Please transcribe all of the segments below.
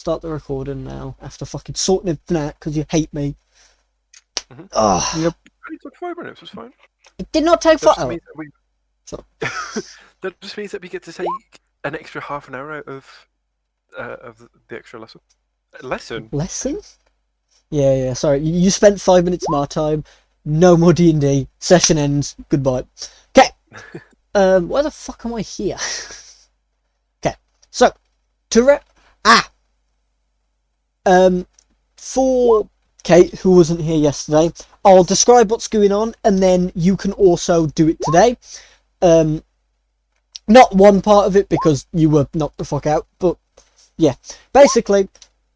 start the recording now after fucking sorting it out because you hate me. Mm-hmm. Oh, Yep. It took 5 minutes. It's fine. It did not take That 5 just, So. that just means that we get to take an extra half an hour out of the extra lesson. Lesson? Yeah. Sorry, you spent 5 minutes of my time. No more D&D. Session ends. Goodbye. Okay. Why the fuck am I here? Okay. So for Kate, who wasn't here yesterday, I'll describe what's going on, and then you can also do it today. Not one part of it because you were knocked the fuck out, but yeah. Basically,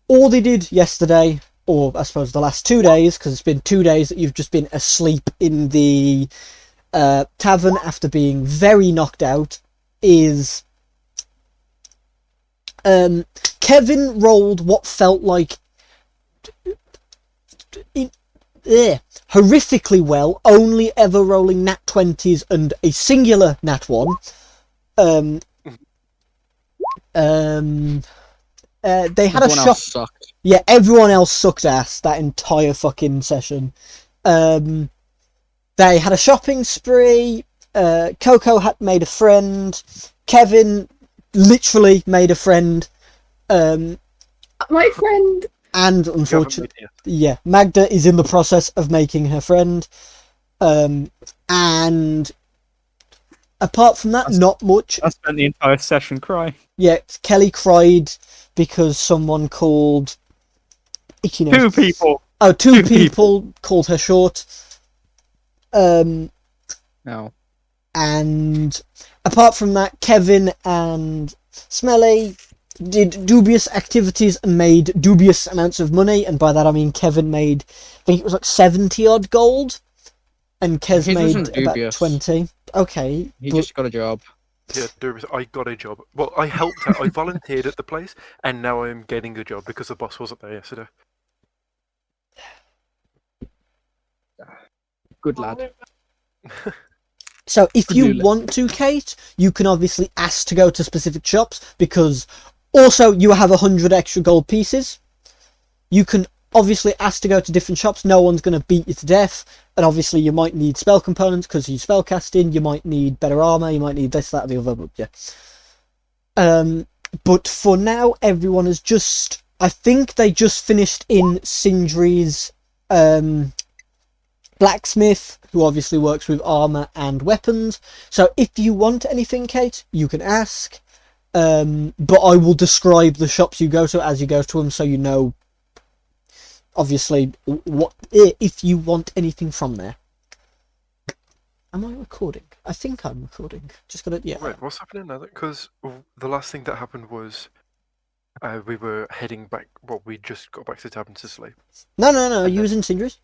all they did yesterday, or I suppose the last 2 days, because it's been 2 days that you've just been asleep in the tavern after being very knocked out, is Kevin rolled what felt like horrifically well, only ever rolling nat 20s and a singular nat 1. They had a shop. Yeah, everyone else sucked ass that entire fucking session. They had a shopping spree. Coco had made a friend. Kevin literally made a friend. My friend. And unfortunately, yeah, Magda is in the process of making her friend. And apart from that, not much. I spent the entire session crying. Yeah, Kelly cried because someone called... Two people. Oh, two people called her short. No. And apart from that, Kevin and Smelly did dubious activities and made dubious amounts of money, and by that I mean Kevin made, I think it was like 70 odd gold, and Kez made about 20. Okay. He just got a job. Yeah, I got a job. Well, I helped out. I volunteered at the place, and now I'm getting a job because the boss wasn't there yesterday. Good lad. So if you want to, Kate, you can obviously ask to go to specific shops, because also you have 100 extra gold pieces. You can obviously ask to go to different shops. No one's going to beat you to death. And obviously you might need spell components because you spell casting. You might need better armor. You might need this, that, or the other. But yeah. But for now, everyone is just... I think they just finished in Sindri's blacksmith, who obviously works with armor and weapons. So if you want anything, Kate, you can ask. But I will describe the shops you go to as you go to them, so you know, obviously, what if you want anything from there. Am I recording? I think I'm recording. Just gotta, yeah. Right, what's happening now? Because the last thing that happened was we were heading back. Well, we just got back to the tavern to sleep. No. You was in Sindri's.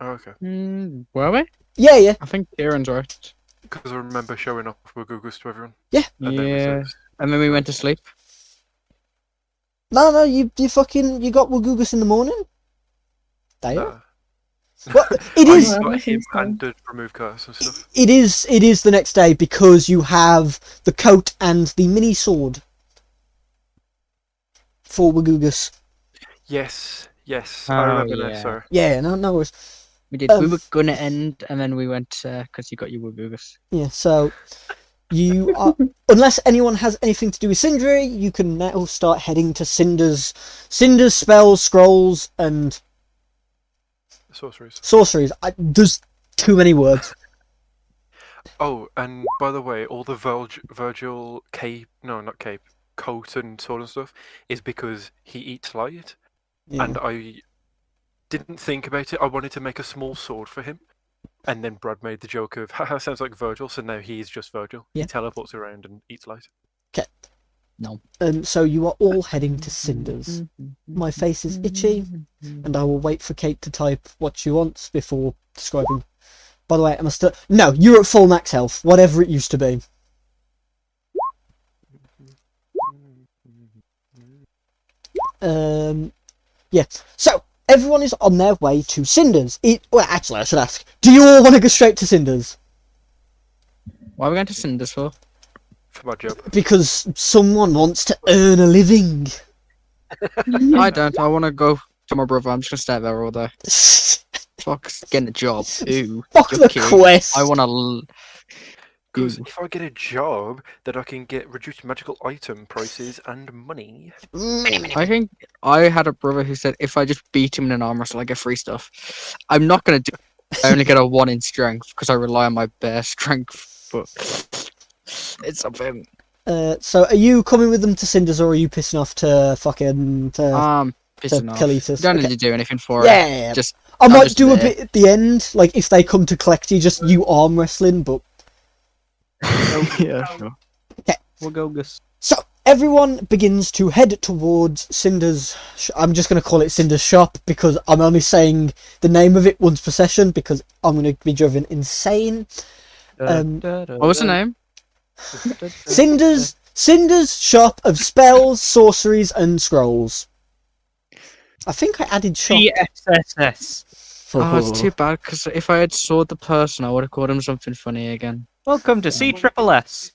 Oh, okay. Were we? Yeah. I think Kieran's right. Because I remember showing off with Googles to everyone. Yeah. And then we went to sleep. No, you fucking, you got Wagugus in the morning? Nah. Well, it is. And to remove curse and stuff. It is the next day because you have the coat and the mini sword for Wagugus. Yes. I remember now, sorry. Yeah, no worries. We did. We were gonna end, and then we went because you got your Wagugus. Yeah, so you are, unless anyone has anything to do with Sindri, you can now start heading to Cinder's spells, scrolls, and sorceries. There's too many words. Oh, and by the way, all the Virgil cape, no, not cape, coat and sword and stuff is because he eats light. Yeah. And I didn't think about it. I wanted to make a small sword for him. And then Brad made the joke of, haha, sounds like Virgil, so now he's just Virgil. Yeah. He teleports around and eats light. Okay. No. So you are all heading to Cinder's. My face is itchy, and I will wait for Kate to type what she wants before describing. By the way, I must... No, you're at full max health, whatever it used to be. Yeah, so everyone is on their way to Cinder's. Well, actually, I should ask, do you all want to go straight to Cinder's? Why are we going to Cinder's for? For my job. Because someone wants to earn a living. I don't. I want to go to my brother. I'm just gonna stay there all day. Fuck's getting a job. Ooh. Fuck the yucky. quest. I want to. Because if I get a job, then I can get reduced magical item prices and money. I think I had a brother who said if I just beat him in an arm wrestle, I get free stuff. I'm not gonna do. I only get a 1 in strength because I rely on my bare strength. But it's something. So are you coming with them to Cinders, or are you pissing off to fucking Pissing off. Kalitas? You don't Okay. need to do anything for Yeah, it. yeah, yeah. Just I I'm might just do a there. bit at the end, like if they come to collect you, just you arm wrestling. But yeah, sure. We'll go Gus. so everyone begins to head towards Cinder's. I'm just going to call it Cinder's shop because I'm only saying the name of it once per session because I'm going to be driven insane. What was the name? Cinder's shop of spells, sorceries, and scrolls. I think I added shop. CSSS. Oh, it's too bad because if I had sawed the person, I would have called him something funny again. Welcome to CSSS.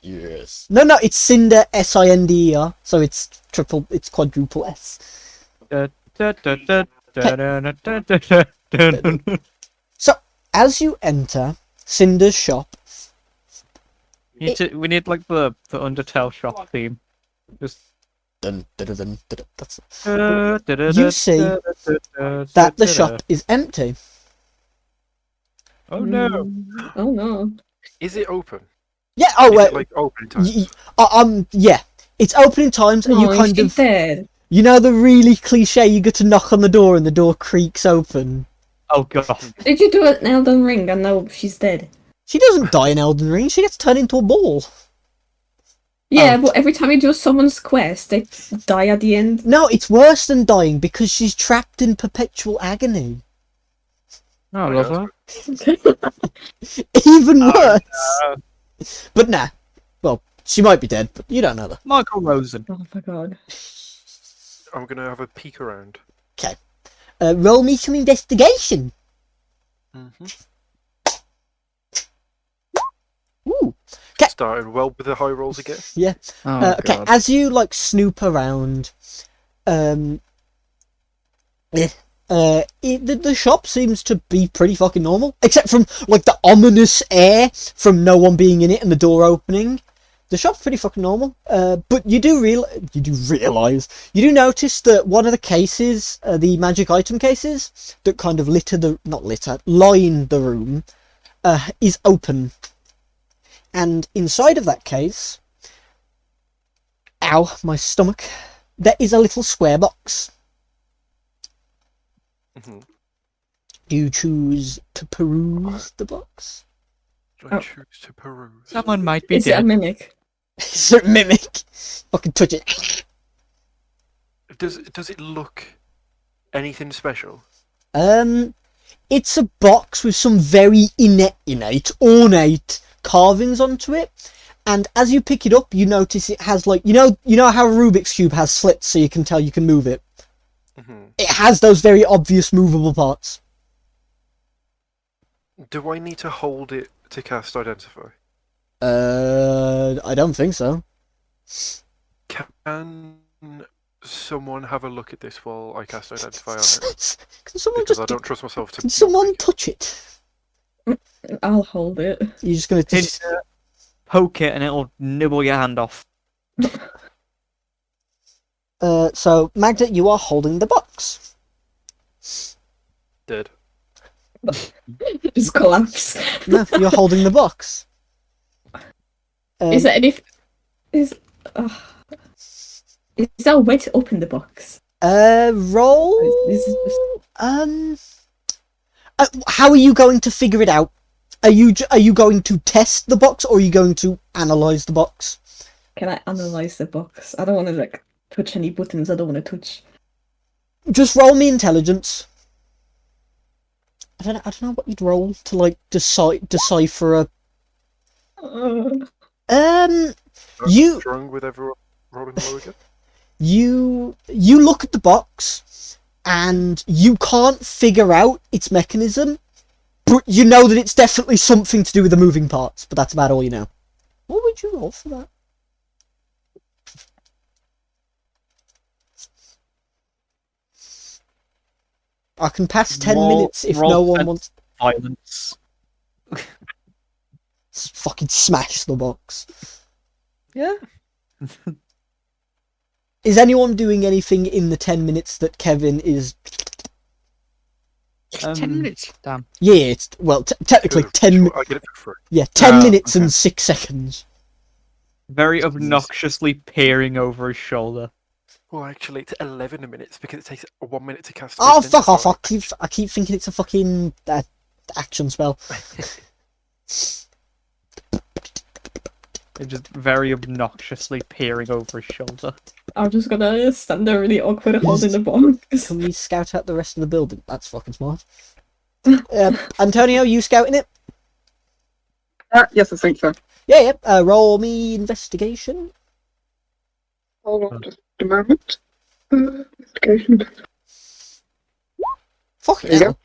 Yes. No, it's Cinder Sinder, so it's quadruple S. So as you enter Cinder's shop, We need like the Undertale shop theme. Just dun, dun, dun, dun, dun, that's You see that the shop is empty. Oh no! Oh no. Is it open? Yeah. Oh Is wait. it like open times? Yeah. It's opening times, and No, you kind she's of, dead. you know, the really cliche. You get to knock on the door, and the door creaks open. Oh god! Did you do it in Elden Ring? I know she's dead. She doesn't die in Elden Ring. She gets turned into a ball. Yeah, but every time you do someone's quest, they die at the end. No, it's worse than dying because she's trapped in perpetual agony. Oh, I love her. Even Oh, worse. no. But nah. Well, she might be dead, but you don't know that. Michael Rosen. Oh my god. I'm gonna have a peek around. Roll me some investigation. Mm-hmm. Ooh. Started well with the high rolls again. Yeah. Oh, Okay. God. As you like snoop around, the shop seems to be pretty fucking normal, except from like the ominous air from no one being in it and the door opening. The shop's pretty fucking normal. But you do realize, you do notice that one of the cases, the magic item cases that kind of line the room, is open. And inside of that case, ow, my stomach, there is a little square box. Mm-hmm. Do you choose to peruse the box? I choose to peruse. Someone might be Is it a dead. mimic? Is it a mimic? Fucking touch it. Does it look anything special? It's a box with some very ornate carvings onto it, and as you pick it up, you notice it has like you know how a Rubik's cube has slits, so you can tell you can move it. Mm-hmm. It has those very obvious movable parts. Do I need to hold it to cast Identify? I don't think so. Can someone have a look at this while I cast Identify on it? Can someone Because just I don't trust myself to. can someone touch it? I'll hold it. You're just gonna Just poke it and it'll nibble your hand off. so Magda, you are holding the box. Dead. Just collapse. No, you're holding the box. Is there any? Is that way to open the box? Roll. This is just... How are you going to figure it out? Are you going to test the box, or are you going to analyze the box? Can I analyze the box? I don't want to like touch any buttons. I don't want to touch. Just roll me intelligence. I don't know what you'd roll to like decipher a. You Strong with everyone rolling low again? you look at the box and you can't figure out its mechanism, but you know that it's definitely something to do with the moving parts, but that's about all you know. What would you roll for that? I can pass 10 Roll- minutes if roll no one for- wants. Violence. Fucking smash the box. Yeah. Is anyone doing anything in the 10 minutes that Kevin is? 10 minutes. Damn. Yeah, it's well technically Good. 10. Sure, I get it for free. Yeah, 10 Oh, minutes okay. and 6 seconds. Very obnoxiously peering over his shoulder. Well, actually, it's 11 minutes because it takes 1 minute to cast. Oh Identify. fuck off! I keep thinking it's a fucking action spell. They're just very obnoxiously peering over his shoulder. I'm just gonna stand there really awkward holding the box. Can we scout out the rest of the building? That's fucking smart. Antonio, you scouting it? Yes, I think so. Yeah, yeah. Roll me investigation. Hold on just a moment. Investigation. Fuck There you hell.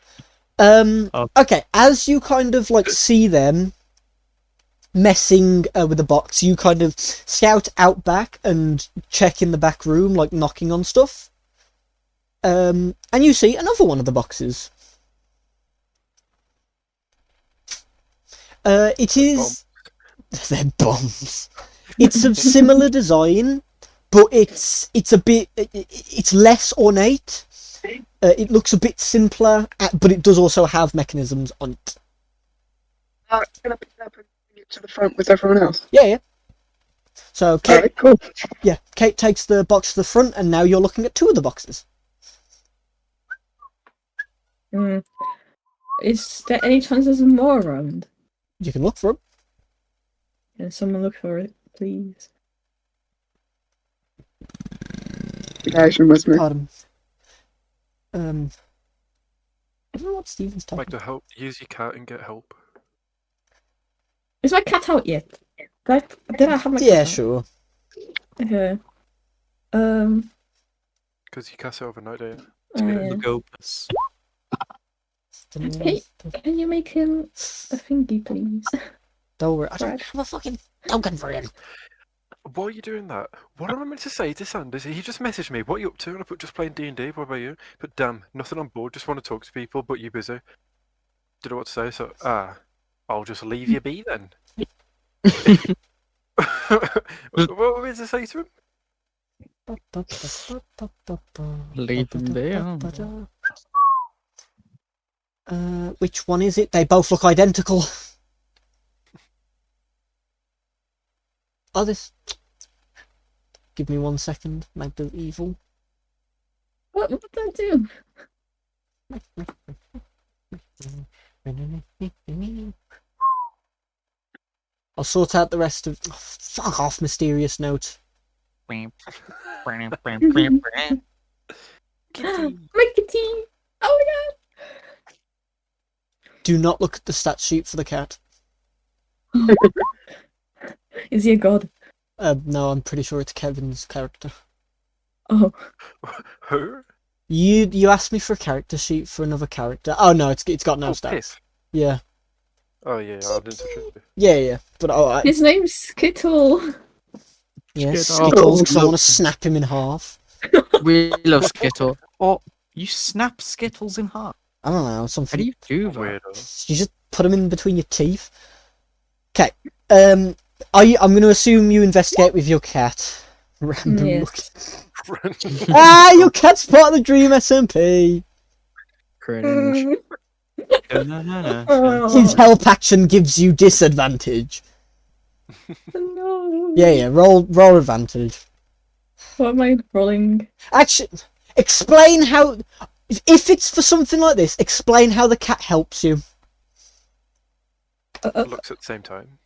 Oh. Okay, as you kind of like see them messing with the box, you kind of scout out back and check in the back room, like knocking on stuff. And you see another one of the boxes. It is. They're bombs. It's of similar design, but it's a bit. It's less ornate. It looks a bit simpler, but it does also have mechanisms on it. Can I pick it up and bring it to the front with everyone else? Yeah, yeah. So Kate, Alright, cool. yeah, Kate takes the box to the front, and now you're looking at two of the boxes. Is there any chance there's more around? You can look for them. Can someone look for it, please? Investigation with me. Pardon. I don't know what Stephen's talking Like to help, use your cat and get help. Is my cat out yet? Did I have my cat Yeah, out? sure. Okay. Because you cast it overnight, don't you? Yeah. Look opus. Hey, can you make him a thingy, please? Don't worry, I don't Right. have a fucking token for him. Why are you doing that? What am I meant to say to Sanders? He just messaged me. What are you up to? And I put just playing D&D. What about you? But damn, nothing on board. Just want to talk to people, but you busy. Don't know what to say. So I'll just leave you be then. What were we to say to him? Leave him be. Which one is it? They both look identical. Oh, this. Give me 1 second. Might do evil. What did I do? I'll sort out the rest of. Oh, fuck off, mysterious note. My kitty! Oh my god! Do not look at the stat sheet for the cat. Is he a god? No, I'm pretty sure it's Kevin's character. Oh. Who? You asked me for a character sheet for another character. Oh no, it's got no Oh, stats. piss. Yeah, Oh yeah, I didn't touch it. yeah. But His name's Skittle. yeah, Skittle. Skittles, because I want to snap him in half. We love Skittle. Oh, you snap Skittles in half. I don't know, How something. do you do that? Weirdo. You just put them in between your teeth. Okay. I'm going to assume you investigate with your cat. Random Yes. look. Ah, your cat's part of the Dream SMP. Cringe. His help action gives you disadvantage. No. Yeah. Roll advantage. What am I rolling? Actually, explain how. If it's for something like this, explain how the cat helps you. Looks at the same time.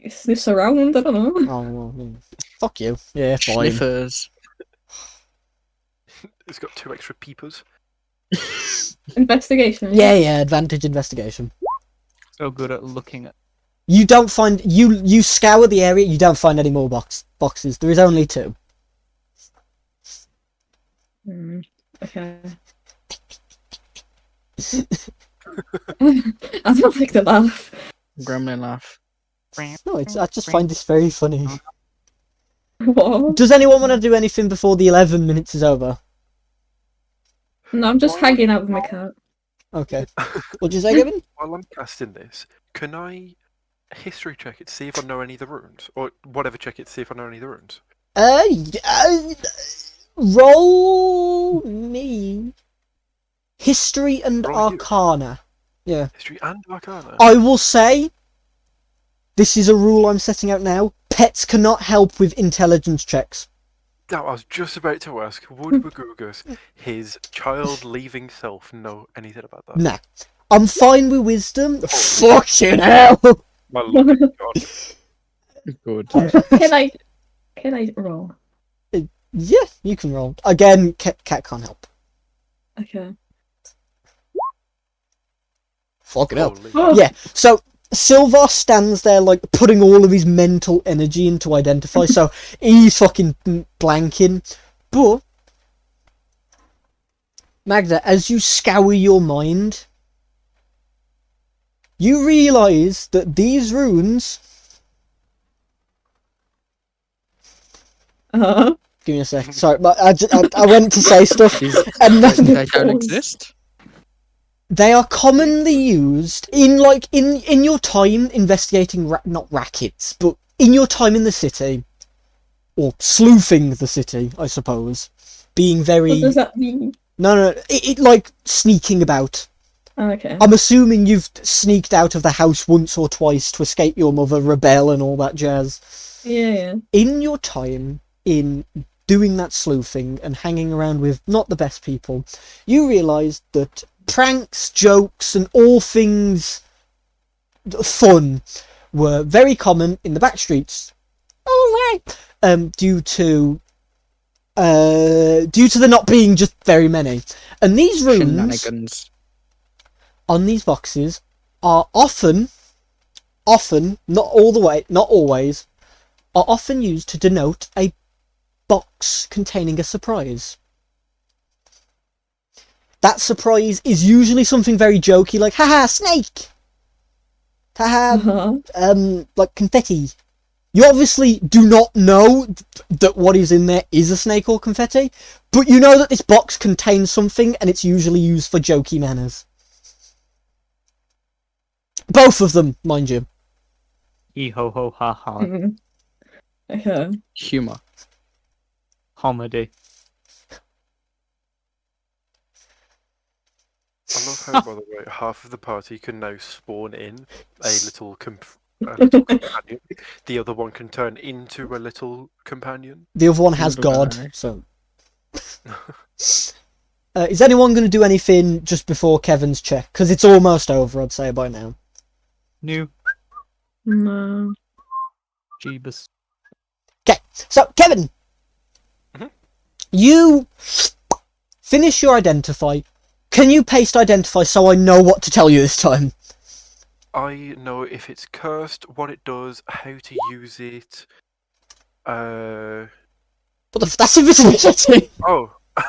Sniffs around, I don't know. Oh, well, fuck you. Yeah, fine. Sniffers. It's got 2 extra peepers. Investigation. Yeah, advantage investigation. So good at looking at. You don't find you scour the area. You don't find any more boxes. There is only 2. Okay. I don't like the laugh. Gremlin laugh. No, I just find this very funny. What? Does anyone want to do anything before the 11 minutes is over? No, I'm just Why- hanging out with my cat. Okay. What'd you say, Kevin? While I'm casting this, can I history check it to see if I know any of the runes, or whatever check it to see if I know any of the runes? Roll me history and Roll you. arcana. Yeah. History and Arcana. I will say, this is a rule I'm setting out now. Pets cannot help with intelligence checks. Now, I was just about to ask, would Bagugas, his child leaving self, know anything about that? Nah. I'm fine with wisdom. Fucking hell! My lovely God. Good. Can I roll? Yeah, you can roll. Again, cat can't help. Okay. Fucking hell. Holy. Oh, Yeah, so Silvar stands there, like, putting all of his mental energy into identify, so he's fucking blanking. But, Magda, as you scour your mind, you realise that these runes... uh-huh. Give me a sec. Sorry, but I went to say stuff, and then They don't exist. they are commonly used in your time investigating not rackets, but in your time in the city, or sleuthing the city, I suppose, being very What does that mean? no, it like sneaking about. Oh, okay. I'm assuming you've sneaked out of the house once or twice to escape your mother, rebel, and all that jazz. Yeah. In your time in doing that sleuthing and hanging around with not the best people, you realised that pranks, jokes, and all things fun were very common in the back streets. Oh, right. Due to there not being just very many. And these runes Shenanigans. on these boxes are often, not all the way, not always, are often used to denote a box containing a surprise. That surprise is usually something very jokey, like, haha, snake! Haha, Uh-huh. like confetti. You obviously do not know that what is in there is a snake or confetti, but you know that this box contains something, and it's usually used for jokey manners. Both of them, mind you. Hee ho ho ha ha. Mm. Okay. Humor. Comedy. I love how, by the way, half of the party can now spawn in a little companion. The other one can turn into a little companion. The other one has Little God, guy. so... is anyone going to do anything just before Kevin's check? Because it's almost over, I'd say, by now. New No. Jeebus. Okay, so, Kevin! Mhm. You finish your identify. Can you paste identify so I know what to tell you this time? I know if it's cursed, what it does, how to use it. What that's invisibility! Oh. I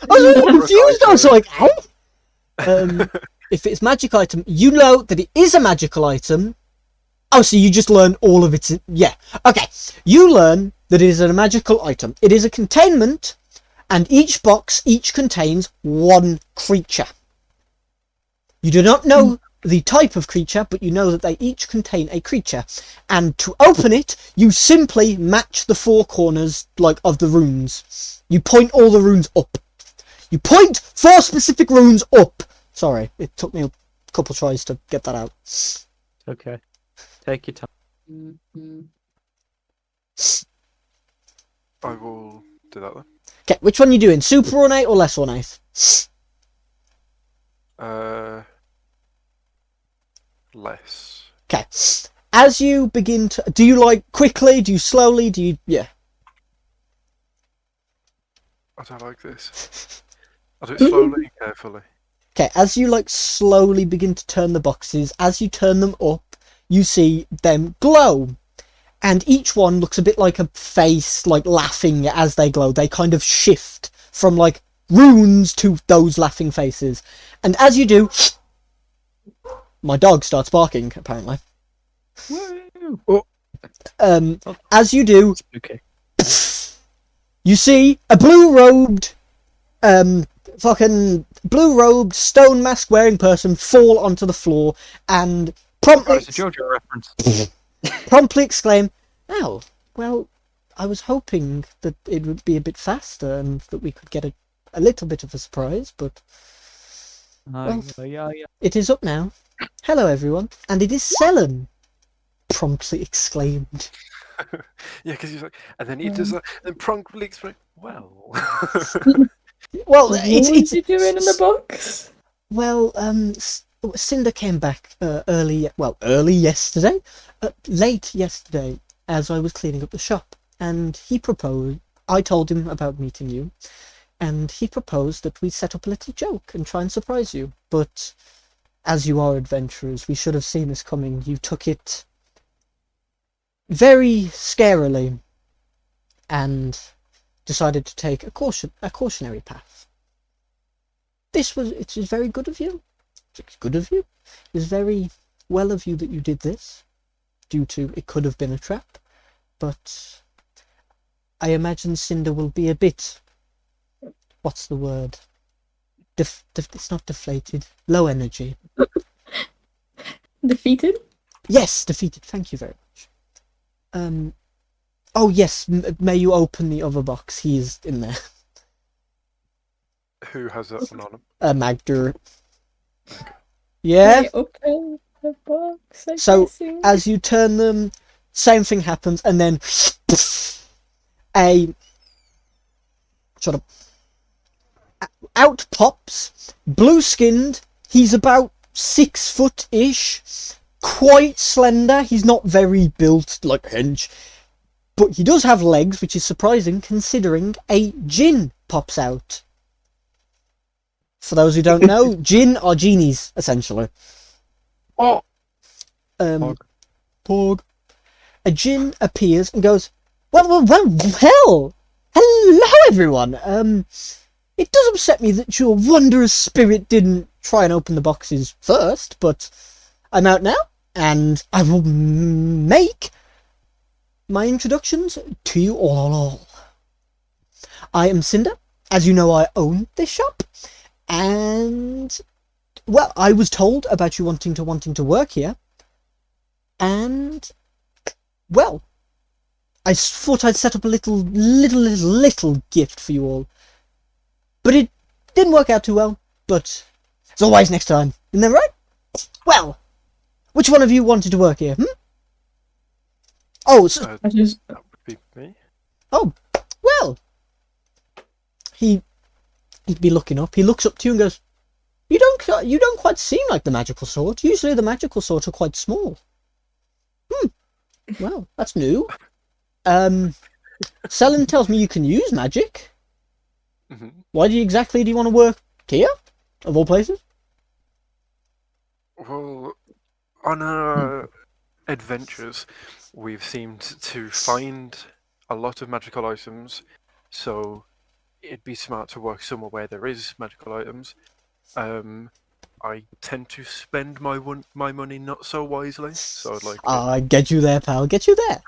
was really confused, I was like, eh? If it's magic item, you know that it is a magical item. Oh, so you just learn all of it. Yeah. Okay. You learn that it is a magical item. It is a containment, and each box each contains one creature. You do not know the type of creature, but you know that they each contain a creature. And to open it, you simply match the four corners of the runes. You point all the runes up. You point 4 specific runes up. Sorry, it took me a couple tries to get that out. Okay. Take your time. I will do that then. Okay, which one are you doing? Super ornate or less ornate? Less. Okay. As you begin to... Do you quickly? Do you slowly? Do you... Yeah. I don't like this. I'll do it slowly and carefully. Okay, as you slowly begin to turn the boxes, as you turn them up, you see them glow. And each one looks a bit like a face, laughing as they glow. They kind of shift from, runes to those laughing faces. And as you do... My dog starts barking, apparently. Woo! As you do, Okay. you see a blue-robed fucking blue-robed, stone mask-wearing person fall onto the floor and promptly, It's a JoJo reference. promptly exclaim, "Oh, well, I was hoping that it would be a bit faster and that we could get a little bit of a surprise, but well, it is up now. Hello, everyone, and it is Selen," promptly exclaimed. Yeah, because he's like, and then he does that, and promptly explain, well. Well, What it's was you doing in the box? well, Cinder came back early yesterday, late yesterday, as I was cleaning up the shop, and he proposed. I told him about meeting you, and he proposed that we set up a little joke and try and surprise you. But as you are adventurers, we should have seen this coming. You took it very scarily and decided to take a cautionary path. It was very good of you. It's good of you. It was very well of you that you did this, due to it could have been a trap, but I imagine Cinder will be a bit, what's the word? It's not deflated. Low energy. Defeated? Yes, defeated. Thank you very much. Oh yes, may you open the other box. He is in there. Who has that one on him? Magdur. Yeah. Right, open the box. I So, guessing. as you turn them, same thing happens, and then shut up. Out pops, blue-skinned. He's about 6 foot-ish, quite slender. He's not very built like Hench, but he does have legs, which is surprising considering a djinn pops out. For those who don't know, djinn are genies, essentially. Oh! Porg. A djinn appears and goes, well, hell! Hello, everyone! It does upset me that your wondrous spirit didn't try and open the boxes first, but I'm out now, and I will make my introductions to you all. I am Cinder. As you know, I own this shop, and, well, I was told about you wanting to work here, and, well, I thought I'd set up a little gift for you all. But it didn't work out too well, but it's always next time. Isn't that right? Well, which one of you wanted to work here, Oh, so, I just That would be me. oh, well. He'd be looking up. He looks up to you and goes, You don't quite seem like the magical sort. Usually the magical sort are quite small. Well, that's new. Selen tells me you can use magic. Hmm. Why exactly do you want to work here, of all places? Well, on our adventures, we've seemed to find a lot of magical items, so it'd be smart to work somewhere where there is magical items. I tend to spend my money not so wisely, so I'd like Get you there, pal. Get you there.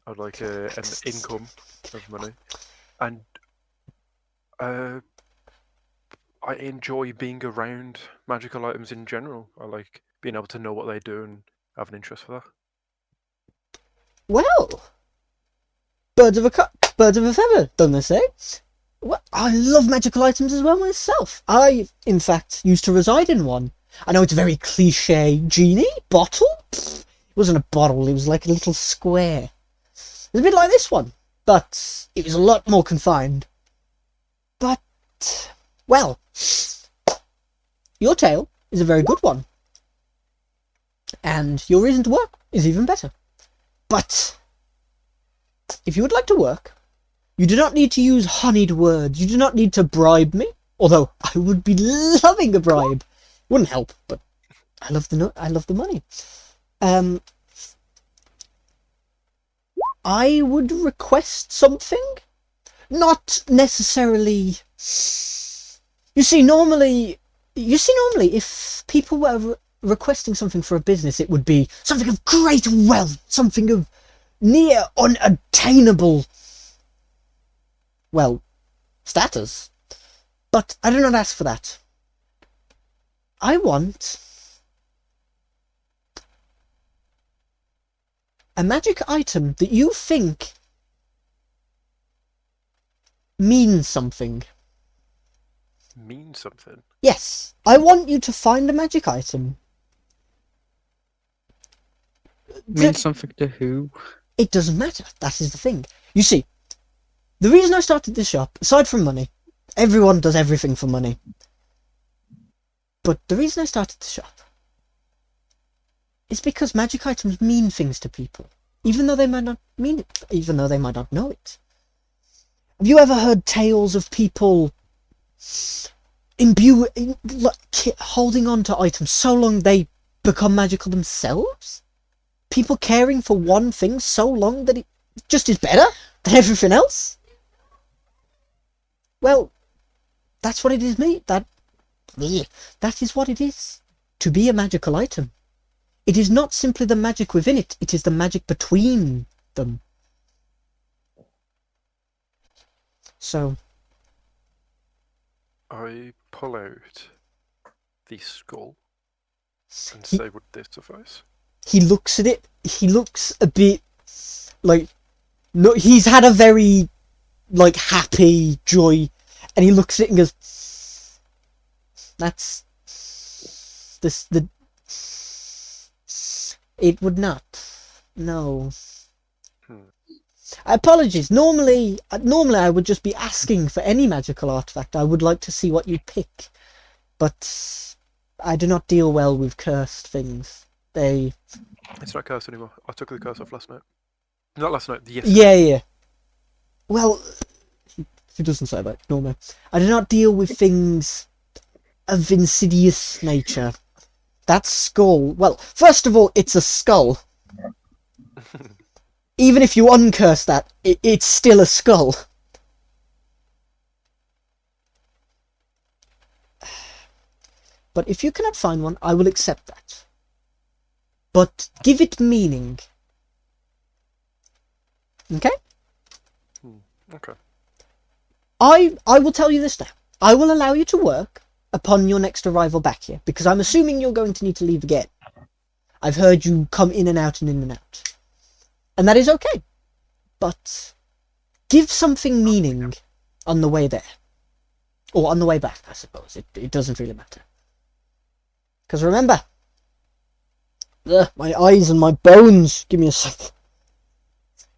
an income of money, and I enjoy being around magical items in general. I like being able to know what they do and have an interest for that. Well, birds of a feather, don't they say? Well, I love magical items as well myself. I, in fact, used to reside in one. I know it's a very cliche genie bottle. It wasn't a bottle, it was like a little square. It was a bit like this one, but it was a lot more confined. But, well, your tale is a very good one. And your reason to work is even better. But, if you would like to work, you do not need to use honeyed words. You do not need to bribe me. Although I would be loving a bribe. Wouldn't help, but I love the money. I would request something. Not necessarily. You see, normally, if people were requesting something for a business, it would be something of great wealth, something of near unattainable, well, status. But I do not ask for that. I want a magic item that you think means something. Mean something. Yes, I want you to find a magic item. Means something to who? It doesn't matter. That is the thing. You see, the reason I started this shop, aside from money, everyone does everything for money. But the reason I started the shop is because magic items mean things to people, even though they might not mean it, even though they might not know it. Have you ever heard tales of people holding on to items so long they become magical themselves? People caring for one thing so long that it just is better than everything else? Well, that's what it is, mate. That is what it is, to be a magical item. It is not simply the magic within it, it is the magic between them. So, I pull out the skull and say, would this suffice? he looks at it, he looks a bit like, no, he's had a very, like, happy joy, and he looks at it and goes, it would not, no. Apologies, normally I would just be asking for any magical artifact. I would like to see what you pick, but I do not deal well with cursed things. It's not cursed anymore. I took the curse off last night. Not last night, yesterday. Yeah. Well, he doesn't say that, normally. I do not deal with things of insidious nature. That skull, well, first of all, it's a skull. Even if you uncurse that, it's still a skull. But if you cannot find one, I will accept that. But give it meaning. Okay? Okay. I will tell you this now. I will allow you to work upon your next arrival back here, because I'm assuming you're going to need to leave again. I've heard you come in and out and in and out. And that is okay. But give something meaning on the way there. Or on the way back, I suppose. It doesn't really matter. Because remember, my eyes and my bones. Give me a sec.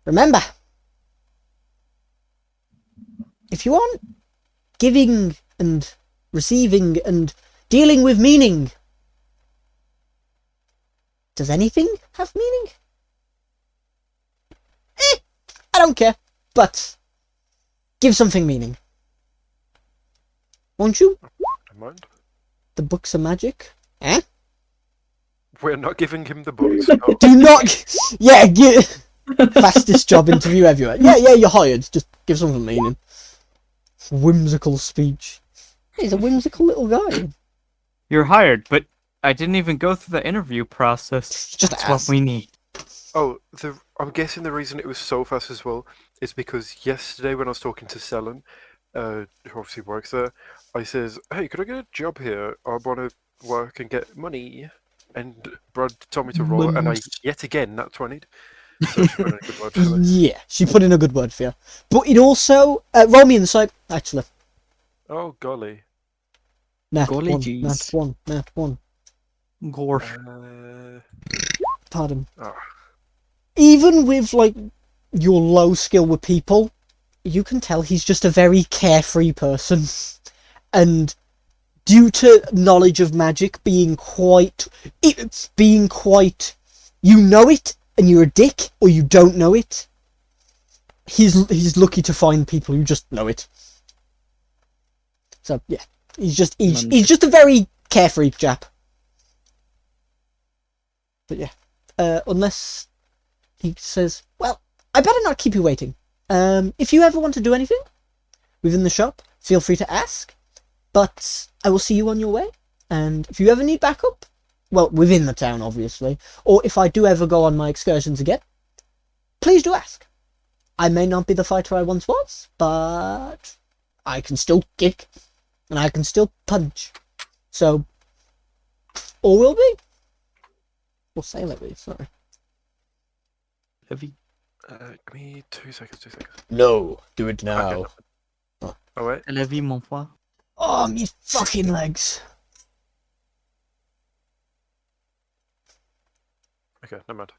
Remember, if you aren't giving and receiving and dealing with meaning, does anything have meaning? I don't care, but give something meaning. Won't you? Don't mind. The books are magic. Eh? We're not giving him the books. No. Do not. Yeah, fastest job interview everywhere. Yeah, you're hired. Just give something meaning. Whimsical speech. He's a whimsical little guy. You're hired, but I didn't even go through the interview process. Just That's ask. what we need. Oh, I'm guessing the reason it was so fast as well is because yesterday when I was talking to Selen, who obviously works there, I says, "Hey, could I get a job here? I want to work and get money." And Brad told me to roll, and I yet again nat 20'd. So she put in a good word for me. Yeah, she put in a good word for you. But it also roll me inside. Actually, Oh golly. nat Golly one, jeez. nat one. Gore. Pardon. Oh. Even with like your low skill with people, you can tell he's just a very carefree person, and due to knowledge of magic being quite, you know it and you're a dick, or you don't know it. He's lucky to find people who just know it. So yeah, he's just a very carefree chap. But yeah, unless he says, well, I better not keep you waiting. If you ever want to do anything within the shop, feel free to ask. But I will see you on your way. And if you ever need backup, well, within the town, obviously, or if I do ever go on my excursions again, please do ask. I may not be the fighter I once was, but I can still kick. and I can still punch. So, or will be? Or sail it be, sorry. Heavy. Give me 2 seconds, 2 seconds. No, do it Okay, now. no. Oh, wait. Heavy, mon frère. Oh, me fucking legs. Okay, never mind.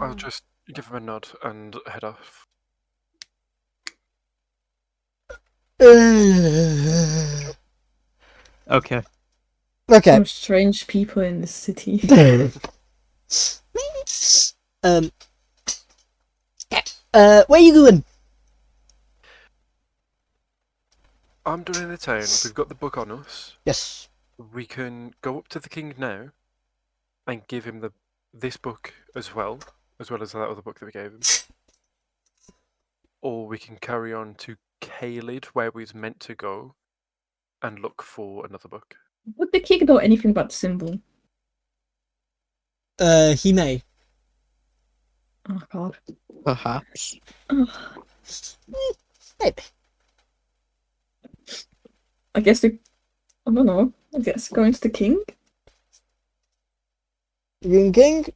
I'll just give him a nod and head off. Okay. Okay. Some strange people in this city. Where you going? I'm done in the town. We've got the book on us. Yes. We can go up to the king now and give him this book as well as that other book that we gave him. Or we can carry on to Caelid, where we was meant to go, and look for another book. Would the king know anything about the symbol? He may. Oh god. Perhaps. Oh, Maybe. I guess I don't know. I guess going to the king? You king?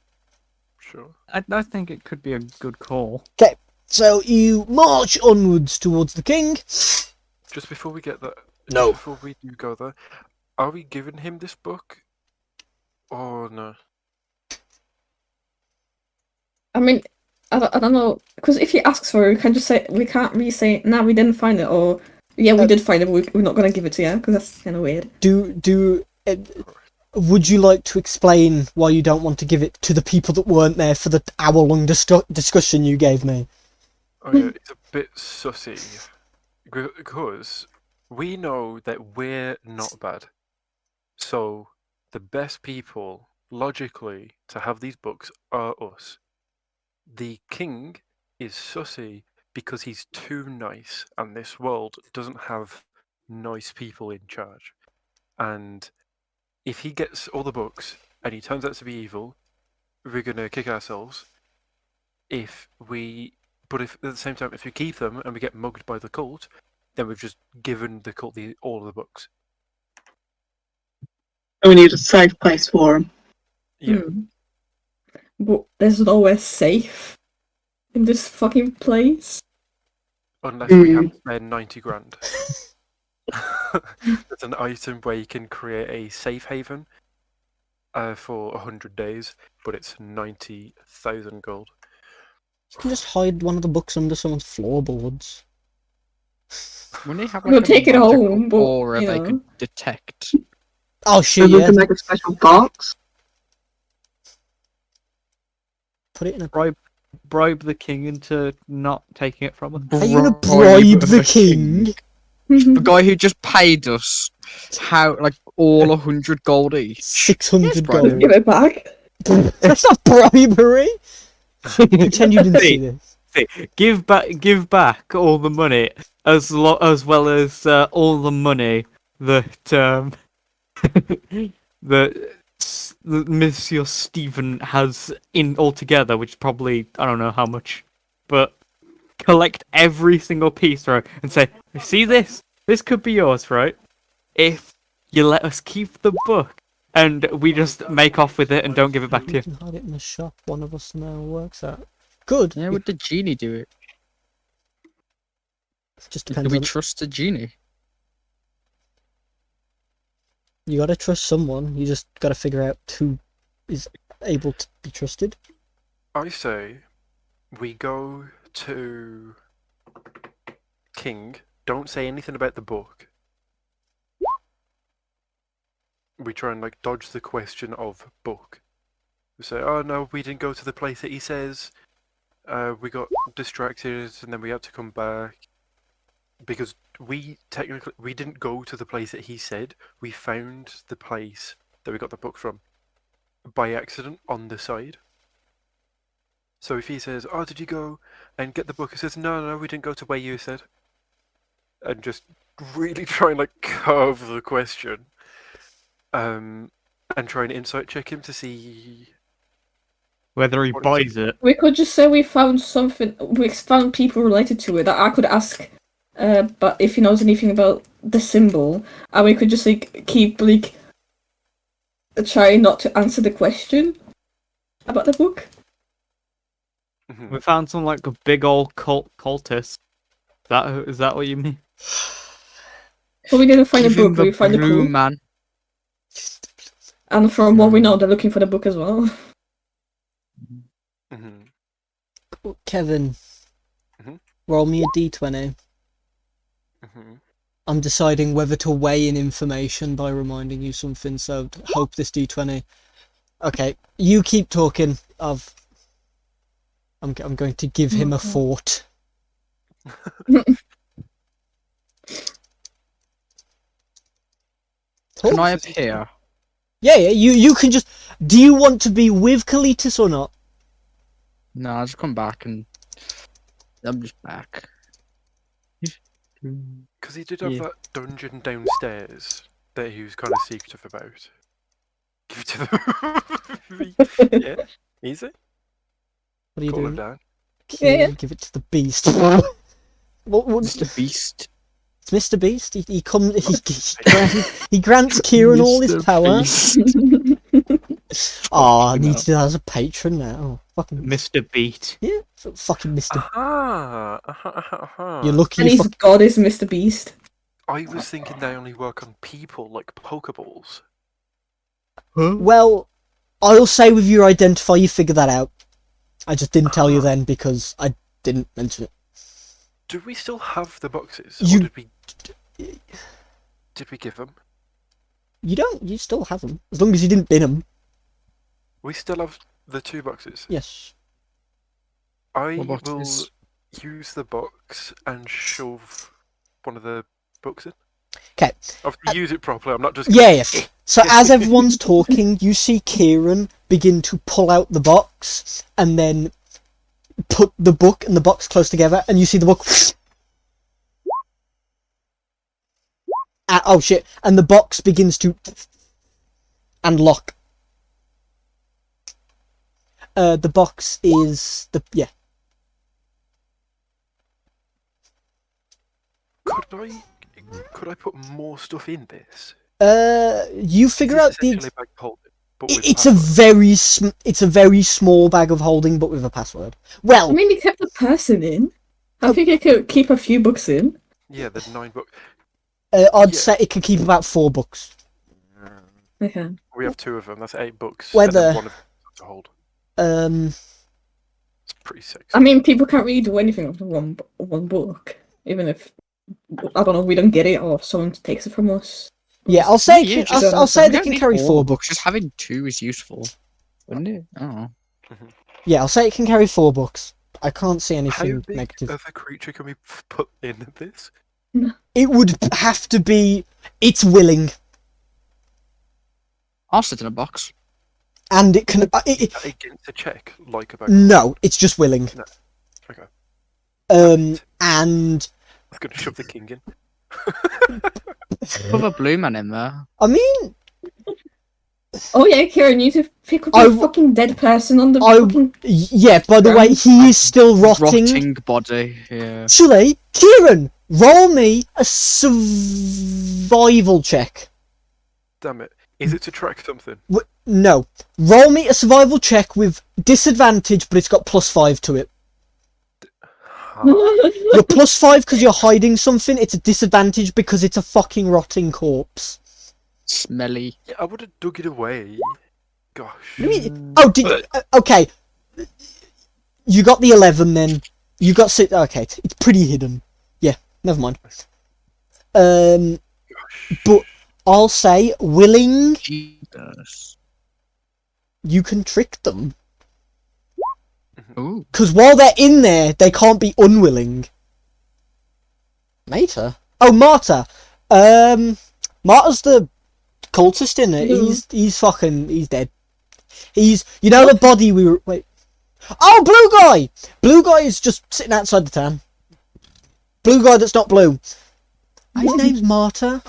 Sure. I think it could be a good call. So you march onwards towards the king. Just before we get that, No. just before we do go there, are we giving him this book? Or no? I mean, I don't know. Because if he asks for it, we can just say, we can't really say, nah, we didn't find it, or yeah, we did find it, but we're not going to give it to you, because that's kind of weird. Would you like to explain why you don't want to give it to the people that weren't there for the hour-long discussion you gave me? Oh yeah, it's a bit sussy. Because we know that we're not bad. So the best people, logically, to have these books are us. The king is sussy because he's too nice, and this world doesn't have nice people in charge. And if he gets all the books and he turns out to be evil, we're gonna kick ourselves. But if at the same time, if we keep them and we get mugged by the cult, then we've just given the cult all of the books. We need a safe place for him. Yeah. But there's nowhere safe in this fucking place. Unless we have spare 90 grand. It's an item where you can create a safe haven for 100 days, but it's 90,000 gold. You can just hide one of the books under someone's floorboards. When they have We'll like a take it magical home, but, aura you they know. could detect. Oh shit, And we yeah. can make a special box. Put it in a... Bribe the king into not taking it from us. Are you gonna bribe the king? The guy who just paid us all 100 gold each. 600 bribe gold. Give it back. That's not bribery! Pretend you didn't see this. Give back all the money as well as all the money that that Monsieur Stephen has in altogether, which is probably I don't know how much, but collect every single piece, right, and say, see this? This could be yours, right? If you let us keep the book and we just make off with it and don't give it back to You you. can hide it in the shop one of us now works at. Good. Yeah, would the genie do it? Just Do depends we on... trust the genie? You gotta trust someone, you just gotta figure out who is able to be trusted. I say we go to King. Don't say anything about the book. We try and dodge the question of book. We say, oh no, we didn't go to the place that he says. We got distracted and then we had to come back. Because we didn't go to the place that he said. We found the place that we got the book from by accident on the side. So if he says, oh, did you go and get the book? He says, no, we didn't go to where you said. And just really try and curve the question. And try and insight check him to see Whether he What is buys it. We could just say we found something, we found people related to it that I could ask, but if he knows anything about the symbol, and we could just like keep like trying not to answer the question about the book. Mhm. We found some like a big old cultist. Is that what you mean? But we didn't find a Give him book, we the found a blue clue. man. And from what we know, they're looking for the book as well. Mhm. Kevin, Mhm. roll me a d20. Mhm. I'm deciding whether to weigh in information by reminding you something, so hope this d20. Okay, you keep talking. I'm going to give him a thought. Can Talk? I appear? Yeah, you can just... Do you want to be with Kalitas or not? No, I'll just come back and I'm just back. Because he did have Yeah. that dungeon downstairs that he was kind of secretive about. Give it to the. Yeah, easy. What are you Call him doing? down. Kieran, give it to the beast. what? Mr. Beast. It's Mr. Beast. He comes. He grants Kieran all his Mr. power. Beast. Oh, I Fucking need hell. to do that as a patron now. Fucking Mr. Beat. yeah, fucking Mr. Aha! Aha! Aha! Aha! You're lucky. And You his god is Mr. Beast. I was thinking they only work on people like Pokeballs. Well, I'll say with your identifier, you figure that out. I just didn't tell you then because I didn't mention it. Do we still have the boxes? You- Or did we give them? You don't. You still have them as long as you didn't bin them. We still have the 2 boxes. Yes. I What will boxes? use the box and shove one of the books in. 'Kay. Obviously, use it properly. I'm not just. Yeah. So as everyone's talking, you see Kieran begin to pull out the box and then put the book and the box close together, and you see the book. Oh shit! And the box begins to unlock. The box is the Could I put more stuff in this? You figure out the. Essentially a bag of holding, but with It's a password. it's a very small bag of holding, but with a password. I Well, mean, we kept the person in. I think I could keep a few books in. Yeah, the 9 books. I'd Yeah. say it can keep about 4 books. Okay. We have 2 of them. That's 8 books. Whether- And then 1 of them to hold. It's pretty sexy. I mean, people can't really do anything with one book, even if I don't know, we don't get it or someone takes it from us. Yeah, I'll say Yeah, I'll say You they don't can need carry all 4 the books. Just having 2 is useful, wouldn't it? I don't know. Yeah, I'll say it can carry 4 books. I can't see How anything big negative. of a creature can we put in this? It would have to be. It's willing, I'll sit in a box. and it can. Is that against a check, like about? No, it's just willing. No. Okay. And I'm gonna shove the king in. Put a blue man in there. I mean, Oh yeah, Kieran, you need to pick up I a w- fucking dead person on the I- fucking. yeah. By the way, he is still rotting. body. Yeah. Actually, Kieran, roll me a survival check. Damn it! Is it to track something? No, roll me a survival check with disadvantage, but it's got +5 to it. You're +5 because you're hiding something. It's a disadvantage because it's a fucking rotting corpse. Smelly. Yeah, I would have dug it away. Gosh. What do you mean? Oh, did okay? You got the 11 then. You got 6. Okay, it's pretty hidden. Yeah, never mind. But I'll say willing. Jesus. You can trick them Ooh. because while they're in there, they can't be unwilling. Mater? Oh, Marta. Marta's the cultist in it. Yeah. He's dead. You know the body we were wait. Oh, blue guy. Blue guy is just sitting outside the town. Blue guy that's not blue. His name's Marta.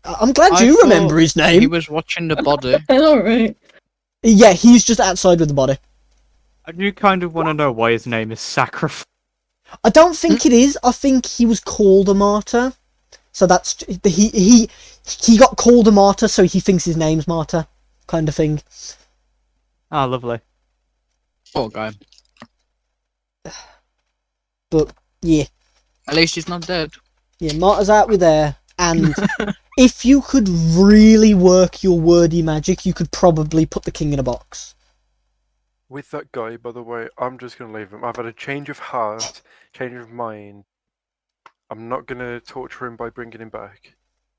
I'm glad I you thought remember his He name. was watching the body. Alright. Yeah, he's just outside with the body. I do kind of want to know why his name is Sacrifice. I don't think it is. I think he was called a martyr. So that's he got called a martyr, so he thinks his name's Martyr, kind of thing. Ah, lovely. Poor guy. But yeah, At least he's not dead. yeah, Martyr's out with there, and if you could really work your wordy magic, you could probably put the king in a box. With that guy, by the way, I'm just gonna leave him. I've had a change of heart, change of mind. I'm not gonna torture him by bringing him back,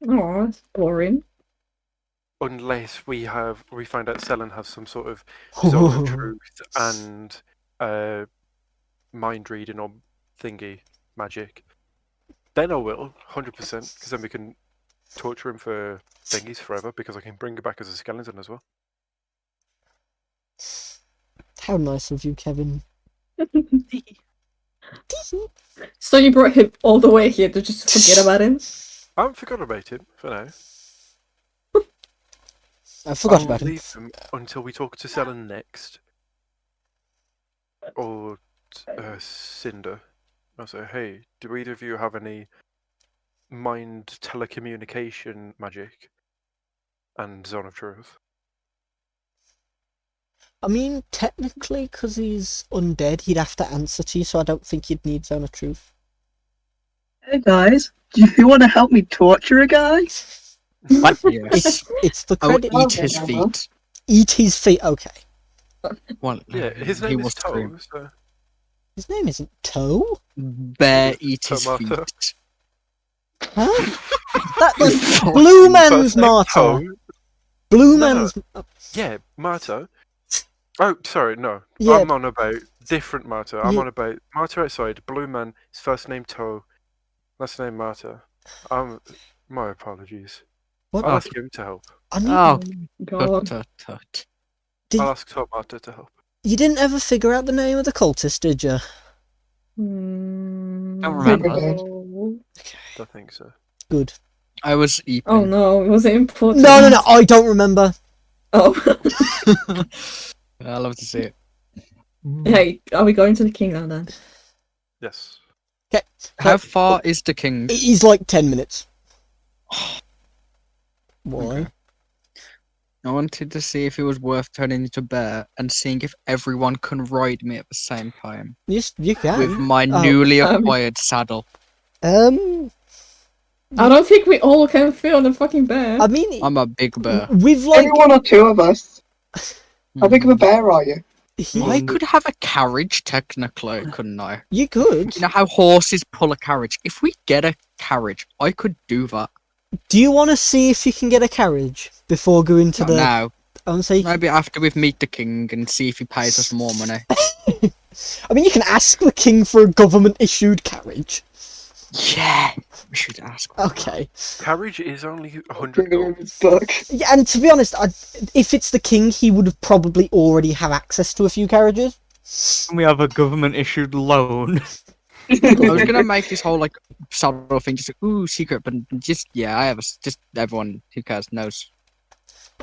Oh, that's boring. unless we find out Selen has some sort of zone of truth and mind reading or thingy magic. Then I will, 100%, because then we can torture him for thingies forever. Because I can bring him back as a skeleton as well. How nice of you, Kevin. So you brought him all the way here to just forget about him? I haven't forgotten about him for now. I forgot I'll about him. leave him until we talk to Selen next. Or Cinder. I'll say, hey, do either of you have any mind telecommunication magic and zone of truth? I mean, technically, because he's undead, he'd have to answer to you, so I don't think you'd need Zone of Truth. Hey guys, do you want to help me torture a guy? What? Yes. It's the I will credit. eat his feet. Eat his feet. Okay. Well, Yeah, his he name was is Toe. scream. So His name isn't Toe. Bear eat his Tomato. feet. Huh? That's Blue Man's First name Martyr. Toe. Blue No, no. Man's. Yeah, Martyr. Oh, sorry, no. Yeah. I'm on about different Martyr. I'm Yeah. on about Martyr outside. Blue Man. His first name Toe. Last name Martyr. My apologies. What? I'll ask him to help. I mean, Oh, Tut, God. tut, tut. Did- I'll ask Tom Martyr to help. you didn't ever figure out the name of the cultist, did you? Don't remember. Don't think so. Good. I was eating. Oh no, was it important? No, I don't remember. Oh. I love to see it. Hey, are we going to the king now then? Yes. Okay. How far is the king? He's like 10 minutes. Why? Okay. I wanted to see if it was worth turning into a bear and seeing if everyone can ride me at the same time Yes, you can. with my Oh, newly acquired saddle. I don't think we all can fit on a fucking bear. I mean, I'm a big bear. with like, Maybe one or two of us. How big of a bear are you? I could have a carriage technically, couldn't I? you could. You know how horses pull a carriage? If we get a carriage, I could do that. Do you want to see if you can get a carriage before going to Not the? now. Say, Maybe after we meet the king and see if he pays us more money. I mean, you can ask the king for a government-issued carriage. Yeah, we should ask. Okay. Carriage is only 100 Bigger gold. than his book. Yeah, and to be honest, if it's the king, he would have probably already have access to a few carriages. we have a government issued loan. I was gonna make this whole like subtle thing, just like, ooh, secret, but just I have just everyone who cares knows.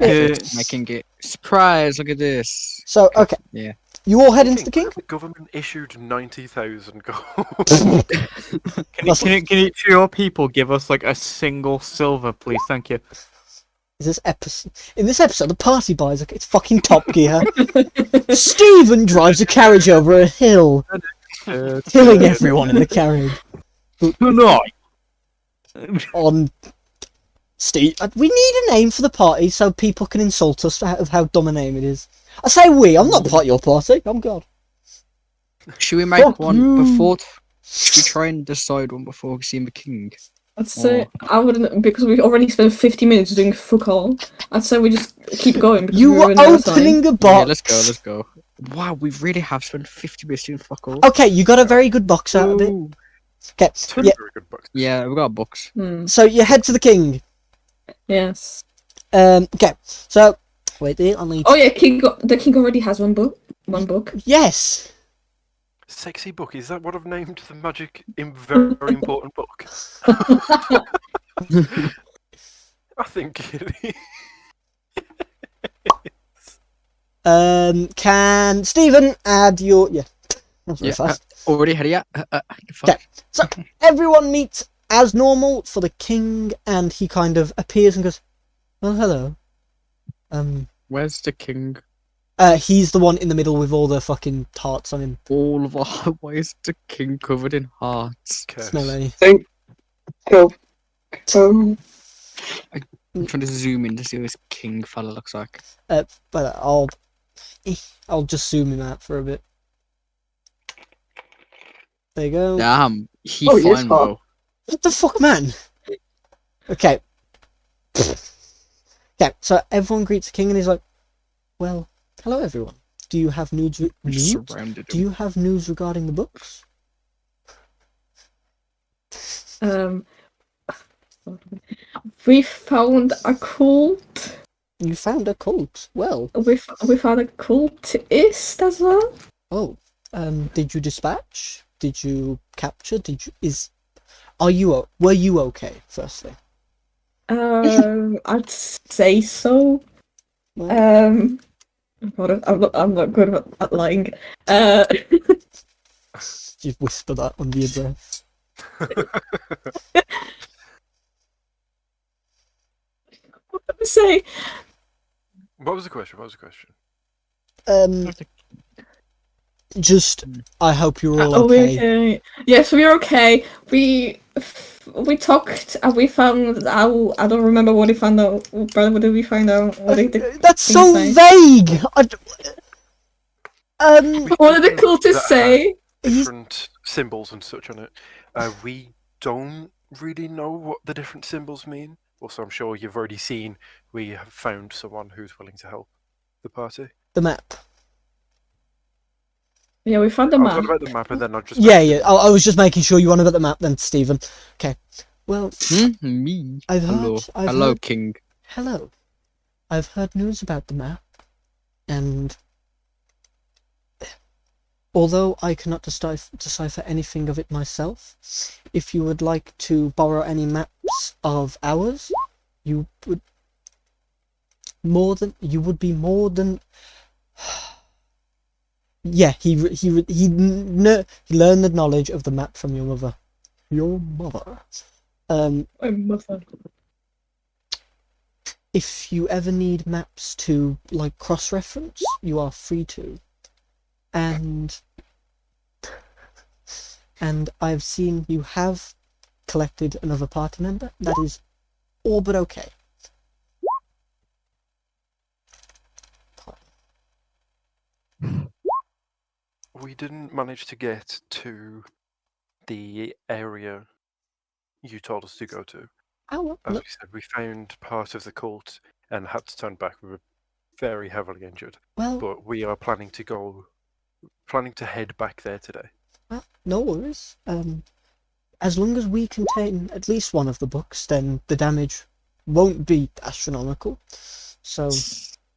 Just making it surprise. Look at this. So, okay. Yeah. You all head into the king? The government issued 90,000 gold. Can each of your people give us like a single silver, please? Thank you. In this episode, the party buys it's fucking Top Gear. Stephen drives a carriage over a hill, killing everyone in the carriage. Tonight. On Steve, we need a name for the party so people can insult us of how dumb a name it is. I say we. I'm not part of your party. I'm God. Should we make Fuck one you. before? Should we try and decide one before we see the king? I'd say I wouldn't, because we already spent 50 minutes doing fuck all. I'd say we just keep going. Because You we're were running out of time. opening a Yeah, box. let's go. Wow, we really have spent 50 minutes doing fuck all. Okay, you got a very good box out of it. Ooh. Okay, Two yeah. very good books. Yeah, we got books. So you head to the king. Yes. Okay, so wait, I need. Oh yeah, the king already has one book. Yes. Sexy book. Is that what I've named the magic very important book? I think it is. Can Stephen add your That was very Yeah, fast. already had it. Okay. So everyone meet as normal for the king, and he kind of appears and goes, "Well, hello." Where's the king? He's the one in the middle with all the fucking hearts on him. All of our. Why is the king covered in hearts? Curse. Smelly. Think. Go. I'm trying to zoom in to see what this king fella looks like. But I'll just zoom him out for a bit. There you go. Damn, he Oh, he is fine hot. though. What the fuck, man? Okay. Okay, so everyone greets the king and he's like, "Well, hello everyone. Do you have news? We just News? surrounded Do him. you have news regarding the books?" We found a cult. You found a cult. Well, We found a cultist as well. oh, did you dispatch? Did you capture? Were you okay? Firstly, I'd say so. well, Hold on, I'm not good at lying. you whisper that under your breath. What did I say? What was the question? Just I hope you're all Are we okay. okay? Yes, we're okay. We talked and we found out. I don't remember what we found out. Brother, what did we find out? What did the That's so say? vague. What did the cultist say? Different symbols and such on it. We don't really know what the different symbols mean. Also, I'm sure you've already seen we have found someone who's willing to help the party. The map. Yeah, we found the I'll map. talk about the map and then I'll just... Yeah. I was just making sure you wanted about the map then, Stephen. Okay. Well, Me. I've Hello. heard. Hello, king. Hello. I've heard news about the map, and although I cannot decipher anything of it myself, if you would like to borrow any maps of ours, you would be more than. Yeah, he learned the knowledge of the map from your mother. Your mother. My mother. If you ever need maps to like cross-reference, you are free to. And I've seen you have collected another party member. That is all but okay. We didn't manage to get to the area you told us to go to. Oh, As look, we said, we found part of the cult and had to turn back. We were very heavily injured. well, But we are planning to head back there today. well, no worries. As long as we contain at least one of the books, then the damage won't be astronomical. So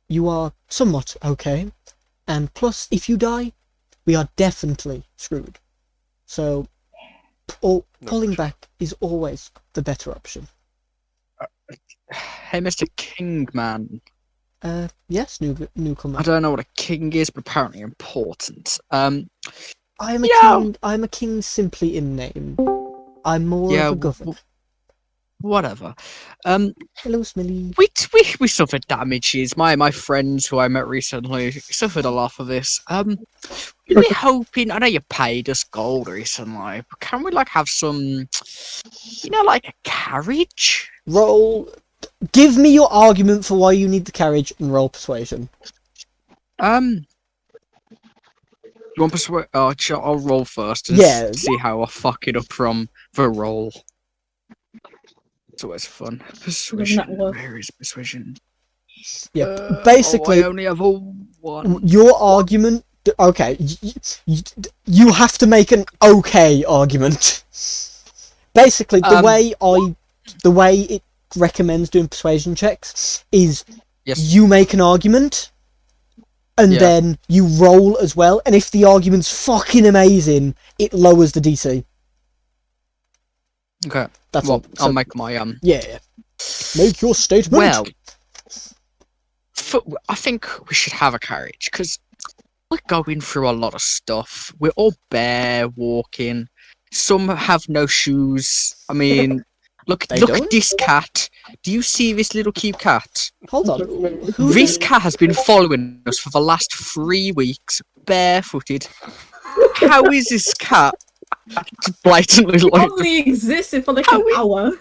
you are somewhat okay. And plus, if you die, we are definitely screwed. So, pulling back is always the better option. Hey, Mr. King, man. Yes, newcomer. I don't know what a king is, but apparently important. I am a Yeah. king. I'm a king simply in name. I'm more Yeah, of a governor. whatever. Hello, Smilly. We suffered damages. My friends who I met recently suffered a lot of this. We're hoping. I know you paid us gold recently, but can we like have some, like a carriage? Roll. Give me your argument for why you need the carriage and roll persuasion. You want persuade? Oh, I'll roll first and Yeah. see how I fuck it up from the roll. It's always fun. Persuasion. work? Where is persuasion? Yeah. Basically, I only have a one. your argument. Okay, you have to make an okay argument. Basically, the way it recommends doing persuasion checks is Yes. you make an argument and Yeah. then you roll as well, and if the argument's fucking amazing, it lowers the DC. Okay. That's Well, all. So, I'll make my yeah. Make your statement. Well, I think we should have a carriage because we're going through a lot of stuff. We're all bear walking. Some have no shoes. I mean, look They at don't? this cat. Do you see this little cute cat? Hold on. Who This did... cat has been following us for the last 3 weeks, barefooted. How is this cat blatantly It like only existed for like How an we- hour.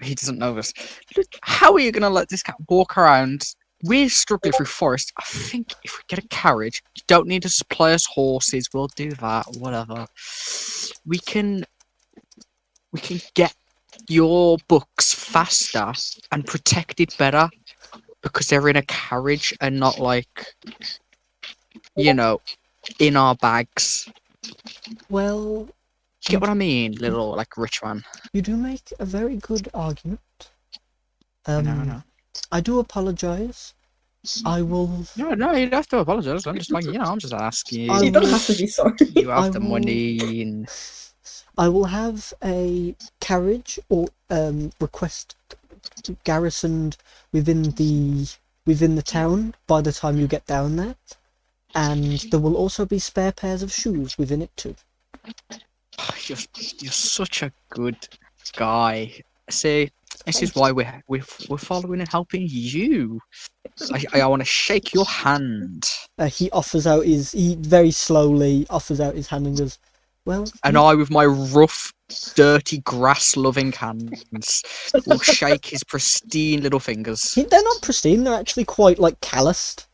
he doesn't know this. Look, how are you gonna let this cat walk around? We're struggling through forest. I think if we get a carriage, you don't need to supply us horses. We'll do that. Whatever. We can get your books faster and protected better because they're in a carriage and not like, in our bags. Well, Get what I mean, little like rich man? you do make a very good argument. I know. I do apologise. I will... No, you don't have to apologize. I'm just like, I'm just asking. I You don't have to be sorry. You have I the will- money. And... I will have a carriage or request garrisoned within the town by the time you get down there, and there will also be spare pairs of shoes within it too. You're such a good guy. See, this is why we're following and helping you. I want to shake your hand. He very slowly offers out his hand and goes, "Well, And I, with my rough, dirty, grass-loving hands, will shake his pristine little fingers. they're not pristine. They're actually quite like calloused.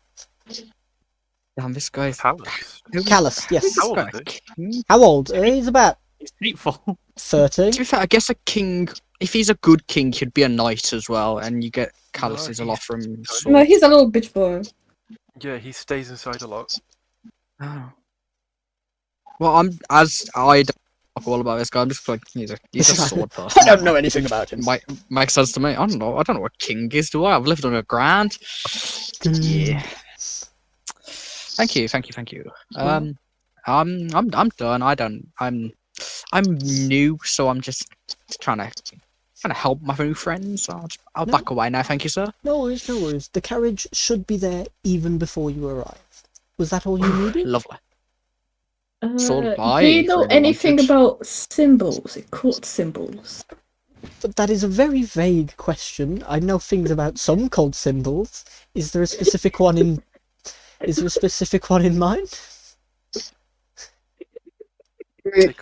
Damn, this guy's Calloused. Calloused, yes. How old is he? How old? He's about It's hateful. 30. To be fair, I guess a king, if he's a good king, he'd be a knight as well, and you get calluses a lot from No, swords. he's a little bitch boy. Yeah, he stays inside a lot. Oh. Well, I don't talk all about this guy. I'm just like he's a sword person. I don't know anything about him. Makes sense to me. I don't know. I don't know what king is. Do I? I've lived on a grand. Yeah. Thank you. I'm done. I'm new, so I'm just trying to help my new friends. So I'll No. back away now. Thank you, sir. No worries, no worries. The carriage should be there even before you arrive. Was that all you needed? Lovely. Do Sold you know for the anything wanted. about symbols? Court symbols? But that is a very vague question. I know things about some cult symbols. Is there a specific one in? Is there a specific one in mind? Stick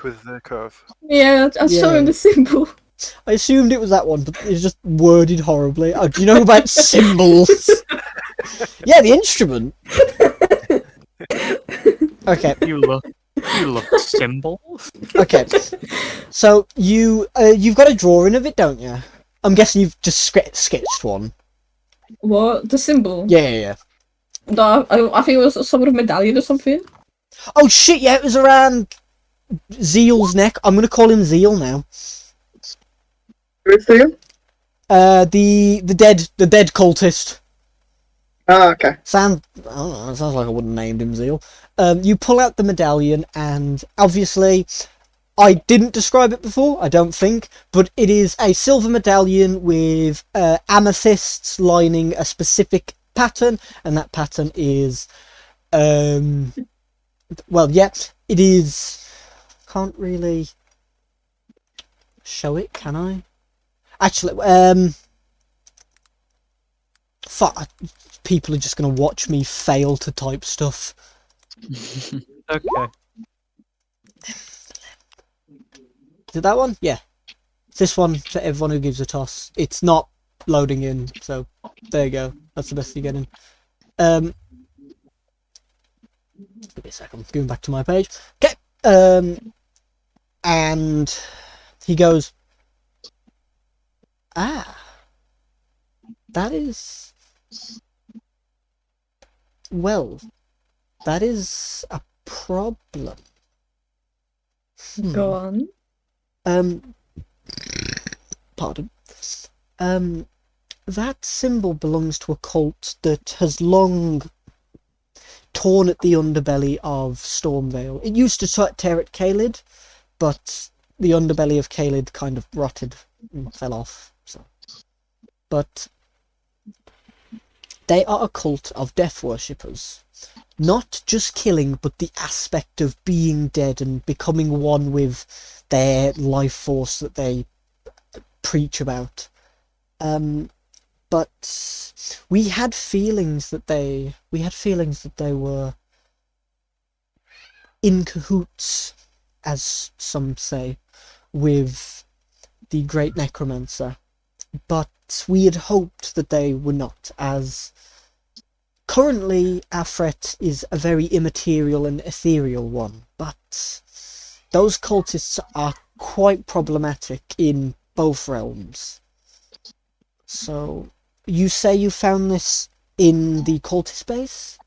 with the curve. Yeah, I'll show him Yeah. the symbol. I assumed it was that one, but it's just worded horribly. Oh, do you know about symbols? Yeah, the instrument. Okay. You look symbols. Okay. So you've got a drawing of it, don't you? I'm guessing you've just sketched one. What? The symbol? Yeah. No, I think it was some sort of medallion or something. Oh shit! Yeah, it was around Zeal's neck. I'm gonna call him Zeal now. Who's there? The dead cultist. Ah, okay. I don't know, it sounds like I wouldn't have named him Zeal. You pull out the medallion, and obviously, I didn't describe it before, I don't think, but it is a silver medallion with amethysts lining a specific pattern, and that pattern is, well, yeah, it is. Can't really show it, can I? Actually, fuck. People are just going to watch me fail to type stuff. Okay. Is it that one? Yeah. It's this one for everyone who gives a toss. It's not loading in, so there you go. That's the best you're getting. Give me a second. Going back to my page. Okay. And he goes, that is... Well, that is a problem. Go on. Pardon. That symbol belongs to a cult that has long torn at the underbelly of Stormvale. It used to tear at Caelid, but the underbelly of Caelid kind of rotted and fell off. So, but they are a cult of death worshippers. not just killing, but the aspect of being dead and becoming one with their life force that they preach about. But we had feelings that they were in cahoots, as some say, with the great necromancer. But we had hoped that they were not, as currently our threat is a very immaterial and ethereal one, but those cultists are quite problematic in both realms. So, you say you found this in the cultist base?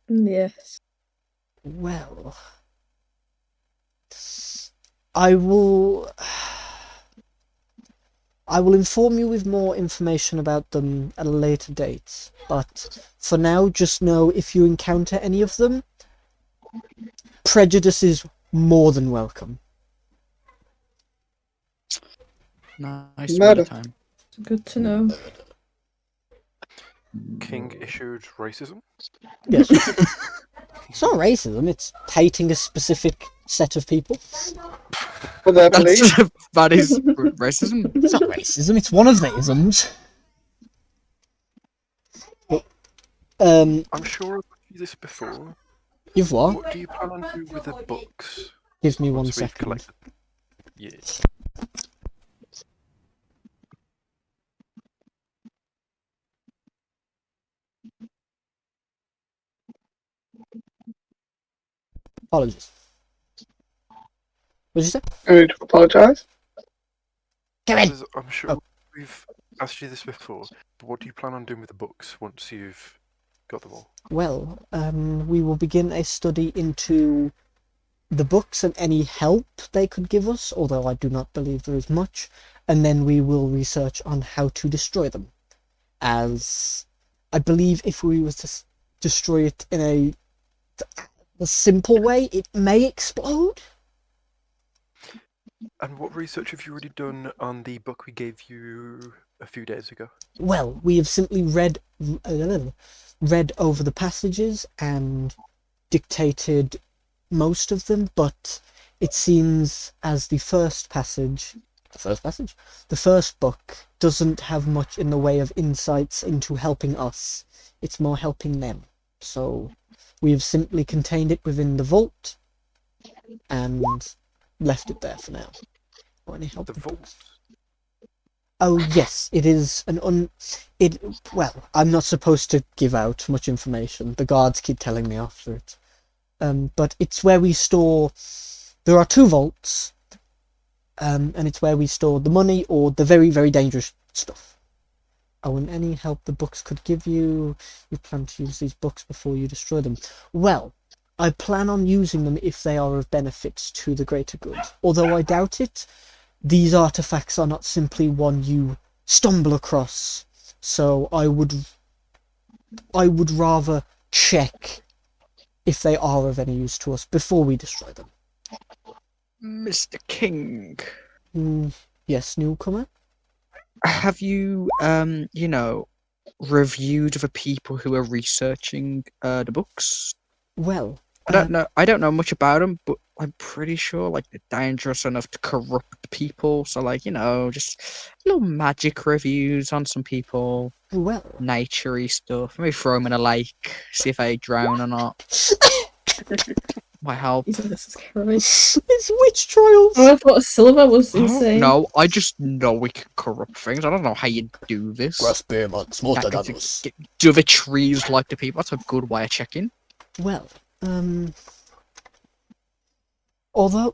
Yes. Well, I will inform you with more information about them at a later date, but for now, just know if you encounter any of them, prejudice is more than welcome. Nice to Murder. meet time. Good to know. King issued racism. Yes. It's not racism, it's hating a specific set of people. For their belief. That is racism. It's not racism, it's one of the isms. But, I'm sure I've asked you this before. you've what? What do you plan on doing with the books? Give me 1 once we've second. collected them? Yeah. Apologies. What did you say? I need to apologise. Come in! Because I'm sure we've asked you this before, but what do you plan on doing with the books once you've got them all? Well, we will begin a study into the books and any help they could give us, although I do not believe there is much, and then we will research on how to destroy them. As I believe if we were to destroy it in a simple way, it may explode. And what research have you already done on the book we gave you a few days ago? Well, we have simply read over the passages and dictated most of them, but it seems as the first book doesn't have much in the way of insights into helping us. It's more helping them. So we have simply contained it within the vault and left it there for now. Or any help The with vault? books? Oh yes, it is well, I'm not supposed to give out much information. The guards keep telling me after it. But it's where we store. There are 2 vaults, and it's where we store the money or the very, very dangerous stuff. Oh, and any help the books could give you. You plan to use these books before you destroy them. Well, I plan on using them if they are of benefit to the greater good. Although I doubt it, these artifacts are not simply one you stumble across. So I would rather check if they are of any use to us before we destroy them. Mr. King, Yes, newcomer? have you, reviewed the people who are researching the books? Well, I don't know much about them, but I'm pretty sure like they're dangerous enough to corrupt people. So like, just little magic reviews on some people, well. naturey stuff. Maybe throw them in a lake, see if they drown or not. Might help. Jesus Christ. It's witch trials! Oh, I thought silver was I don't insane. know. I just know we can corrupt things. I don't know how you do this. Do the trees like the people? That's a good way of checking. Well, although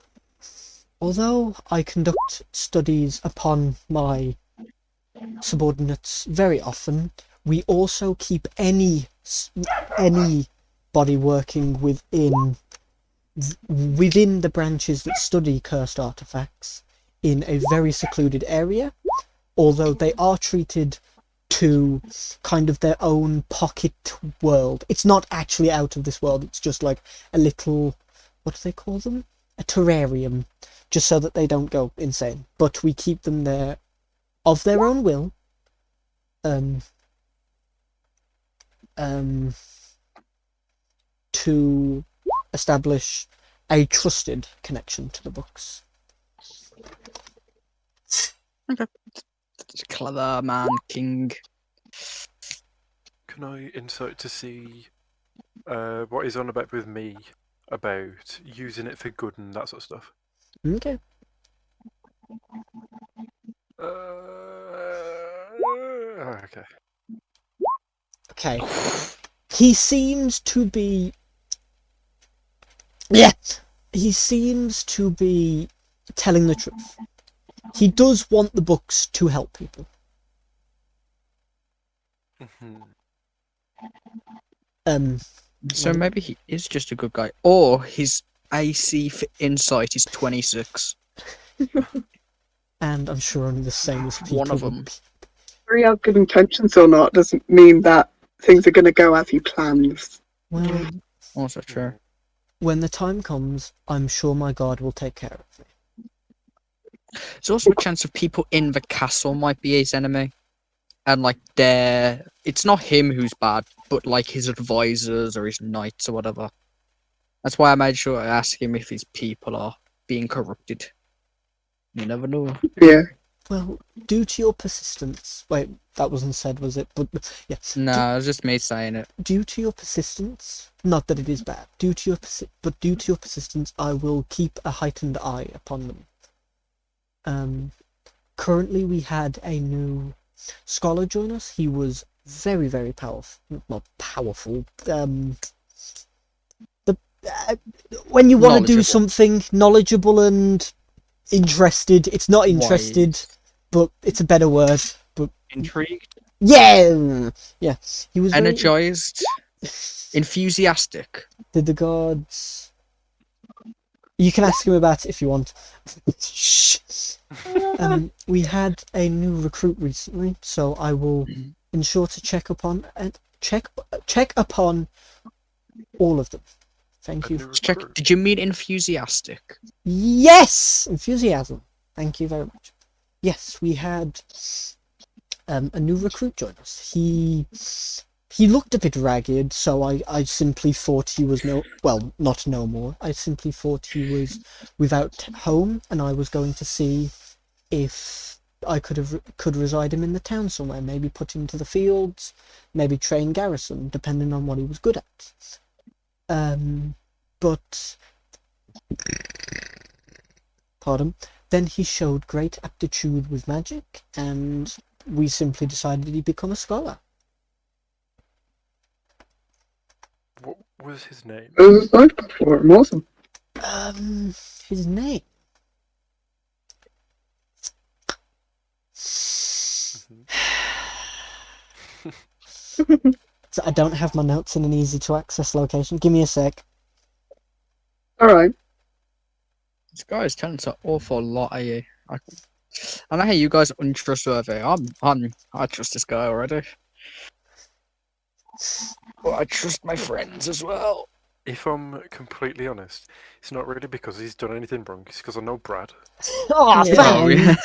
I conduct studies upon my subordinates very often, we also keep anybody working within the branches that study cursed artifacts in a very secluded area, although they are treated to kind of their own pocket world. It's not actually out of this world, it's just like a little, what do they call them? A terrarium, just so that they don't go insane. But we keep them there of their own will. to establish a trusted connection to the books. Clever man, king. Can I insert to see what he's on about with me about using it for good and that sort of stuff? Okay. Okay. Okay. He seems to be... Yeah! He seems to be telling the truth. He does want the books to help people. So maybe he is just a good guy, or his AC for insight is 26. And I'm sure only the same people. One of them. Whether you have good intentions or not doesn't mean that things are going to go as he plans. Well, Also true. when the time comes, I'm sure my God will take care of me. There's also a chance of people in the castle might be his enemy. And like it's not him who's bad, but like his advisors or his knights or whatever. That's why I made sure to ask him if his people are being corrupted. You never know. Yeah. Well, due to your persistence... Wait, that wasn't said, was it? But yeah. No, it's just me saying it. Due to your persistence, not that it is bad, due to your persistence, I will keep a heightened eye upon them. Currently we had a new scholar join us. He was very, very powerful. Not powerful. When you want to do Knowledgeable. something knowledgeable and interested, it's not interested, but it's a better word. But Intrigued? yeah, he was very... Energized, enthusiastic. Did the gods... You can ask him about it if you want. Shh. We had a new recruit recently, so I will ensure to check upon all of them. Thank you. Check. Did you mean enthusiastic? Yes, enthusiasm. Thank you very much. Yes, we had a new recruit join us. He looked a bit ragged, so I simply thought he was not no more. I simply thought he was without home, and I was going to see if I could reside him in the town somewhere. Maybe put him to the fields, maybe train garrison, depending on what he was good at. But pardon. Then he showed great aptitude with magic, and we simply decided he'd become a scholar. What was his name? It was like before. Awesome. His name. So I don't have my notes in an easy to access location. Give me a sec. Alright. This guy's telling us an awful lot of you. I know how you guys are untrustworthy. I trust this guy already. But I trust my friends as well. If I'm completely honest, it's not really because he's done anything wrong. It's because I know Brad. Oh, Yeah.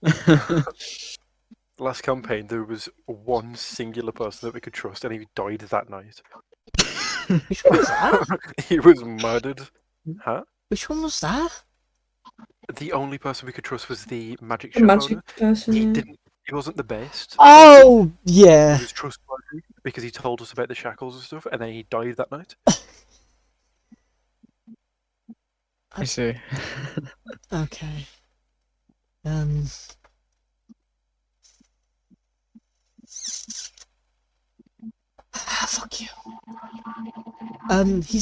thanks! Last campaign, there was one singular person that we could trust, and he died that night. Which one was that? He was murdered. Huh? Which one was that? The only person we could trust was the magic The shop magic owner. person. He Yeah. didn't. He wasn't the best. Oh, He yeah. was trustworthy because he told us about the shackles and stuff, and then he died that night. I see. Okay. Fuck you. He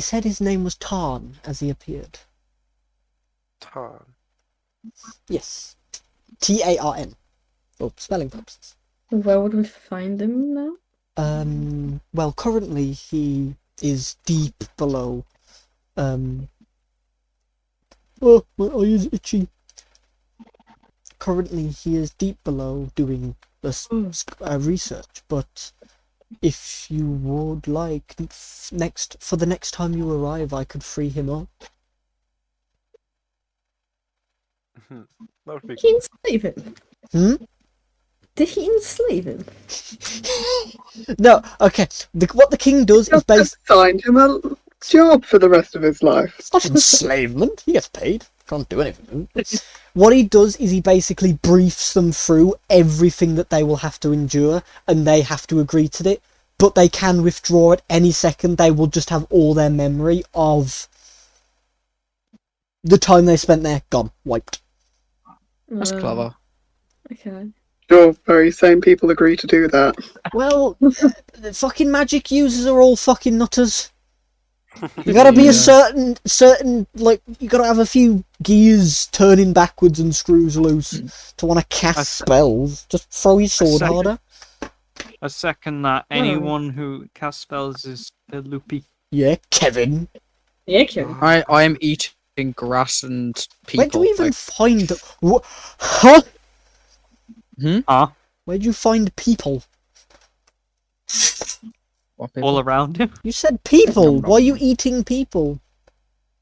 said his name was Tarn as he appeared. Tarn. Yes. Tarn. For spelling purposes. Where would we find him now? Well, currently he is deep below. Oh, my eye is itchy. Currently he is deep below doing research, but if you would like, for the next time you arrive, I could free him up. That would be Can you save it? Hmm? Did he enslave him? No, okay. What the king does is Just signed him a job for the rest of his life. It's not enslavement. He gets paid. Can't do anything. What he does is he basically briefs them through everything that they will have to endure, and they have to agree to it. But they can withdraw at any second. They will just have all their memory of the time they spent there gone, wiped. That's clever. Okay. Sure, very same people agree to do that. Well, the fucking magic users are all fucking nutters. You gotta be a certain, like, you gotta have a few gears turning backwards and screws loose to want to cast spells. Just throw your sword harder. I second that. Anyone who casts spells is loopy. Yeah, Kevin. Yeah, Kevin. I am eating grass and people. Where do we even find... Huh? Huh? Where'd you find people? All around him. You said people. Why are you eating people?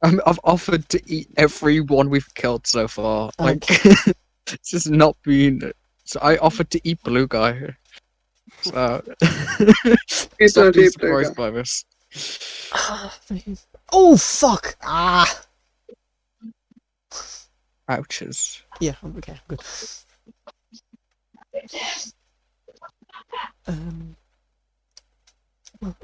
I've offered to eat everyone we've killed so far. Like, it's just not been. So I offered to eat Blue Guy. So He's not not be eat Blue surprised Guy. by this. Oh fuck! Ah. Ouches. Yeah. Okay. Good. Well,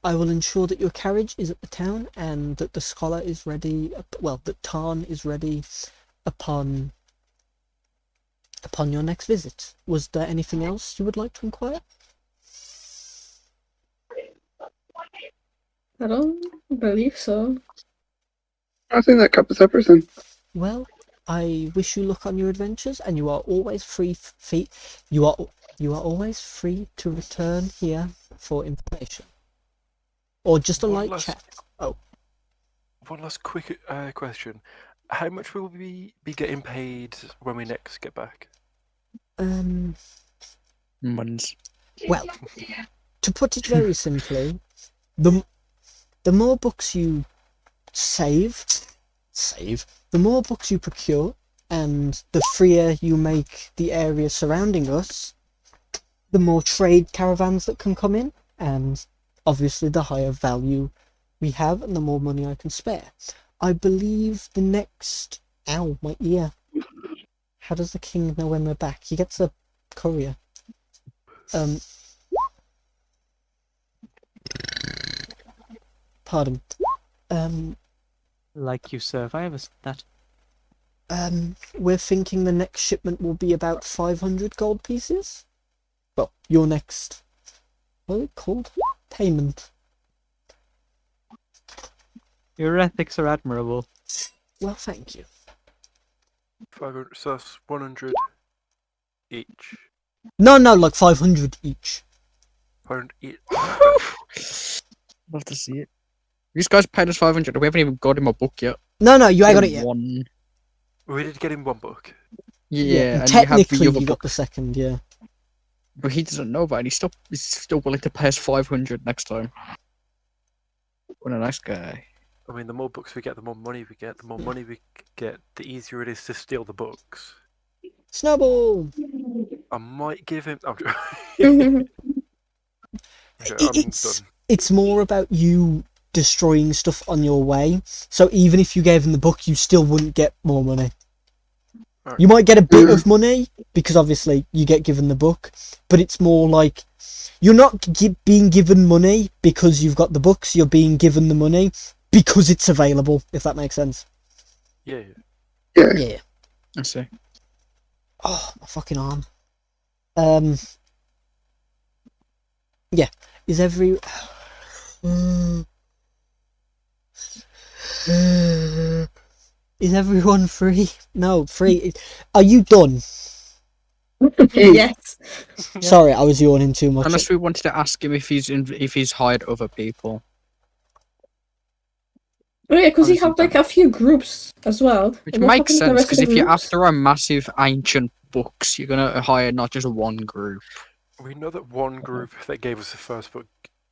I will ensure that your carriage is at the town and that the scholar is ready. Well, that Tarn is ready upon your next visit. Was there anything else you would like to inquire? I don't believe so. I think that covers everything. Well, I wish you luck on your adventures, and you are always you are always free to return here for information, or just a light chat. Oh, one last quick question: how much will we be getting paid when we next get back? Muns. Well, to put it very simply, the more books you save, the more books you procure, and the freer you make the area surrounding us, the more trade caravans that can come in, and obviously the higher value we have and the more money I can spare. I believe the next... Ow, my ear. How does the king know when we're back? He gets a courier. Pardon. Like you, sir. If I ever said that. We're thinking the next shipment will be about 500 gold pieces. Well, your next... What are they called? Payment. Your ethics are admirable. Well, thank you. 500, so that's 100 each. No, like 500 each. 500 each. Love to see it. These guys paid us 500. We haven't even got him a book yet. No, you ain't got it yet. One. We did get him one book. and Yeah, and technically you have the you other got book, the second, yeah. but he doesn't know about it. He's still willing to pay us 500 next time. What a nice guy. I mean, the more books we get, the more money we get. The more money we get, the easier it is to steal the books. Snowball! I might give him. I'm done. It's more about you destroying stuff on your way. So even if you gave him the book, you still wouldn't get more money. Right. You might get a bit of money because obviously you get given the book, but it's more like you're not being given money because you've got the books. You're being given the money because it's available. If that makes sense. Yeah. Yeah. I see. Oh, my fucking arm. Yeah. Is Is everyone free? No, free. Are you done? Yes. Sorry, I was yawning too much. Unless we wanted to ask him if he's hired other people. Oh yeah, because he Honestly, have like a few groups as well. Which What makes happened to the sense, rest of because the if you're groups? after a massive ancient books, you're gonna hire not just one group. We know that one group that gave us the first book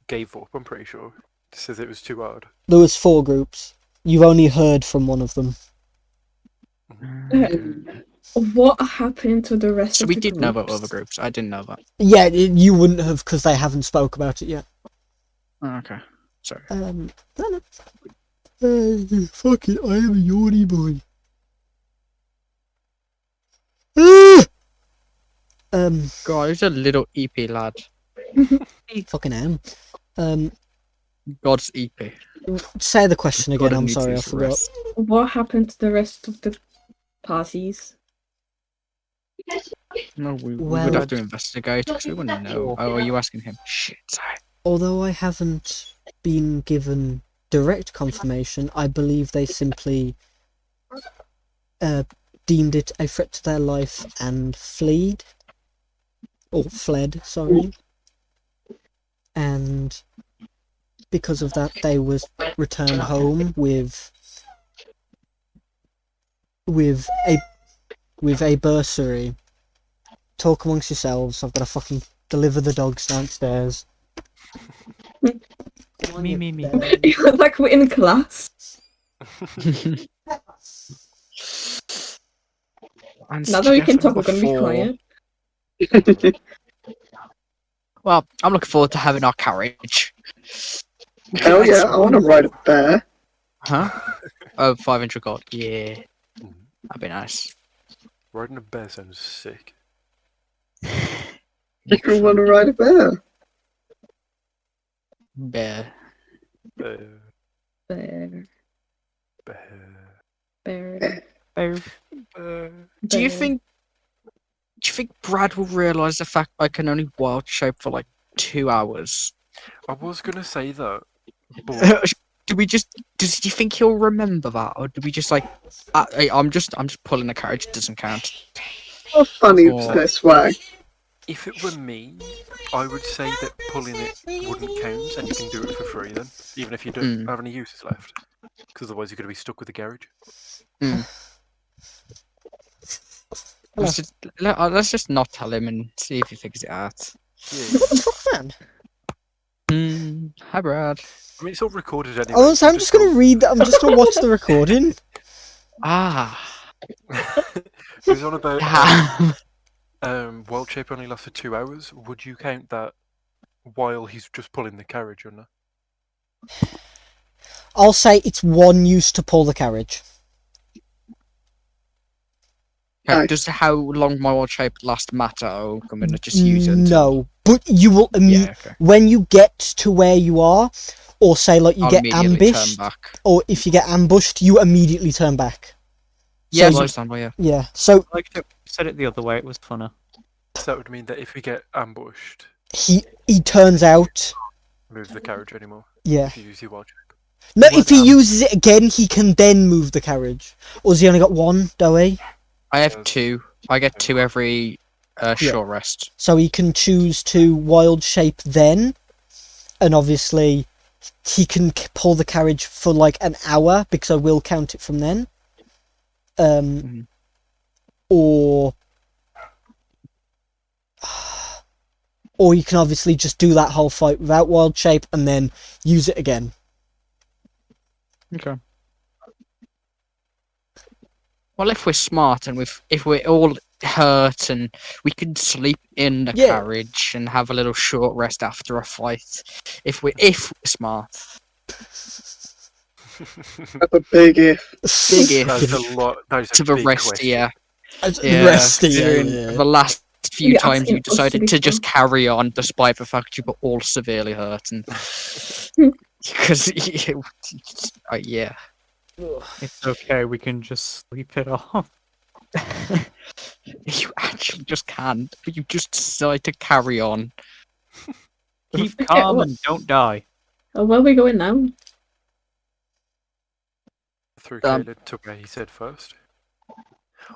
gave up. I'm pretty sure. It says it was too hard. There was 4 groups. You've only heard from one of them. What happened to the rest So of we the did know about groups? other groups. I didn't know that. Yeah, you wouldn't have because they haven't spoke about it yet. Oh, okay. Sorry. No, no. Fuck it, I am a yawny boy. God, he's a little EP lad. Fucking am. God's EP. Say the question again. God I'm needs sorry, I his forgot. rest. What happened to the rest of the parties? No, we Well- would have to investigate because we wouldn't know. Oh, are you asking him? Shit, sorry. Although I haven't been given direct confirmation, I believe they simply deemed it a threat to their life and fled. Or fled, sorry. And because of that, they was returned home with a bursary. Talk amongst yourselves. I've got to fucking deliver the dogs downstairs. Me. You're like we're in class. And Now that we can Stefan talk, we're gonna be before- quiet. Well, I'm looking forward to having our carriage. Hell yeah, I want to ride a bear. Huh? Oh, 500 gold. Yeah. That'd be nice. Riding a bear sounds sick. You want to ride a bear? Bear. Bear, Bear, bear, bear, bear. Do you bear. think Brad will realise the fact I can only wild shape for like 2 hours? I was gonna say that, but Does you think he'll remember that, or do we just like? I'm just pulling the carriage. It doesn't count. How funny is Or- this way? if it were me, I would say that pulling it wouldn't count, and you can do it for free then, even if you don't have any uses left. Because otherwise you're gonna be stuck with the garage. Let's just not tell him and see if he figures it out. Yeah. What the fuck, man? Hi, Brad. I mean, it's all recorded anyway. Oh, so so I'm just gonna read that. I'm just gonna watch the recording. Ah. It was on about wild shape only lasts for 2 hours. Would you count that while he's just pulling the carriage or not? I'll say it's one use to pull the carriage. Okay, Nice. does how long my wild shape last matter? Or I'm gonna just use it. Until... No, but you will Yeah. Okay. when you get to where you are, or say like you I'll get immediately turn ambushed, back. or if you get ambushed, you immediately turn back. Yeah, So I you- stand by you. yeah. So I like to said it the other way. It was funner. So that would mean that if we get ambushed, he turns out. move the carriage anymore. Yeah. If you use your wild shape. No, Well, if he uses it again, he can then move the carriage. Or has he only got one, Doe? I have Yes. 2. I get 2 every short rest. So he can choose to wild shape then, and obviously he can pull the carriage for like an hour because I will count it from then. Or you can obviously just do that whole fight without wild shape and then use it again. Okay. Well, if we're smart and if we're all hurt and we can sleep in the Yeah. carriage and have a little short rest after a fight, if we're smart, That's a big if. big if That's a lot. That is a to the big rest question. here. The rest, considering the last few You're times you asking us to decided be to just smart. carry on despite the fact you were all severely hurt and because yeah. It's okay. We can just sleep it off. You actually just can't, but you just decide to carry on. Keep Okay, calm well- and don't die. Oh, where are we going now? Through Um, Caleb to where he said first.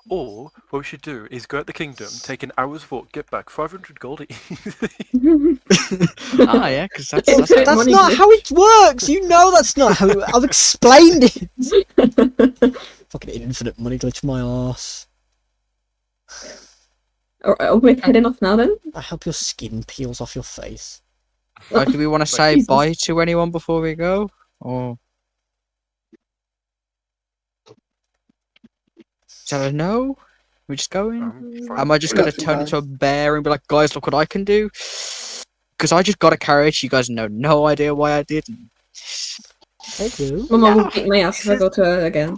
Or what we should do is go out the kingdom, take an hour's walk, get back 500 gold easy. Ah, yeah, because that's Infinite That's money not glitch. how it works. You know that's not how. I've explained it. Fucking infinite money glitch my arse. Are we heading off now then? I hope your skin peels off your face. Do we want to say Jesus. bye to anyone before we go? Or is that a no? We just go in. Fine. Am I just Not gonna too turn bad. into a bear and be like, guys, look what I can do? Because I just got a carriage. You guys know no idea why I did. I do. Mama will Yeah. beat my ass if I go to her again.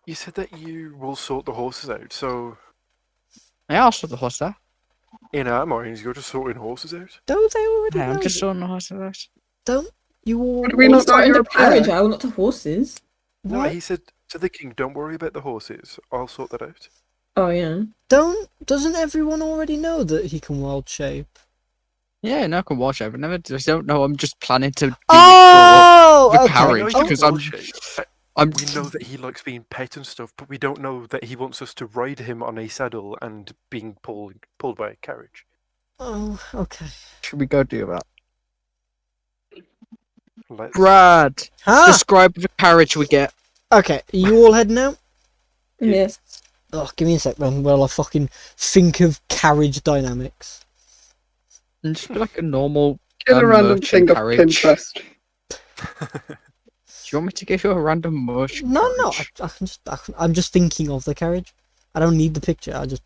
You said that you will sort the horses out, so Yeah, I'll sort the horse out. in our minds, you're just sorting horses out. Don't they already Hey, know? I'm just that? sorting the horse out. Don't you all? Do we He's not know starting you're the a carriage bear? out, not the horses. No, What? he said to the king, don't worry about the horses. I'll sort that out. Oh yeah. Doesn't everyone already know that he can wild shape? Yeah, no, I can watch it, but never just don't know. I'm just planning to do Oh, the okay. carriage, I know because you I'm- will shape. I'm We know that he likes being pet and stuff, but we don't know that he wants us to ride him on a saddle and being pulled by a carriage. Oh, okay. Should we go do that? Let's. Brad, Huh? describe the carriage we get. Okay, are you all heading out? Yeah. Yes. Oh, give me a sec then. Well, I fucking think of carriage dynamics. And just be like a normal Get a random merchant thing off carriage. Pinterest. Do you want me to give you a random merchant No, no. carriage? I'm just thinking of the carriage. I don't need the picture. I just.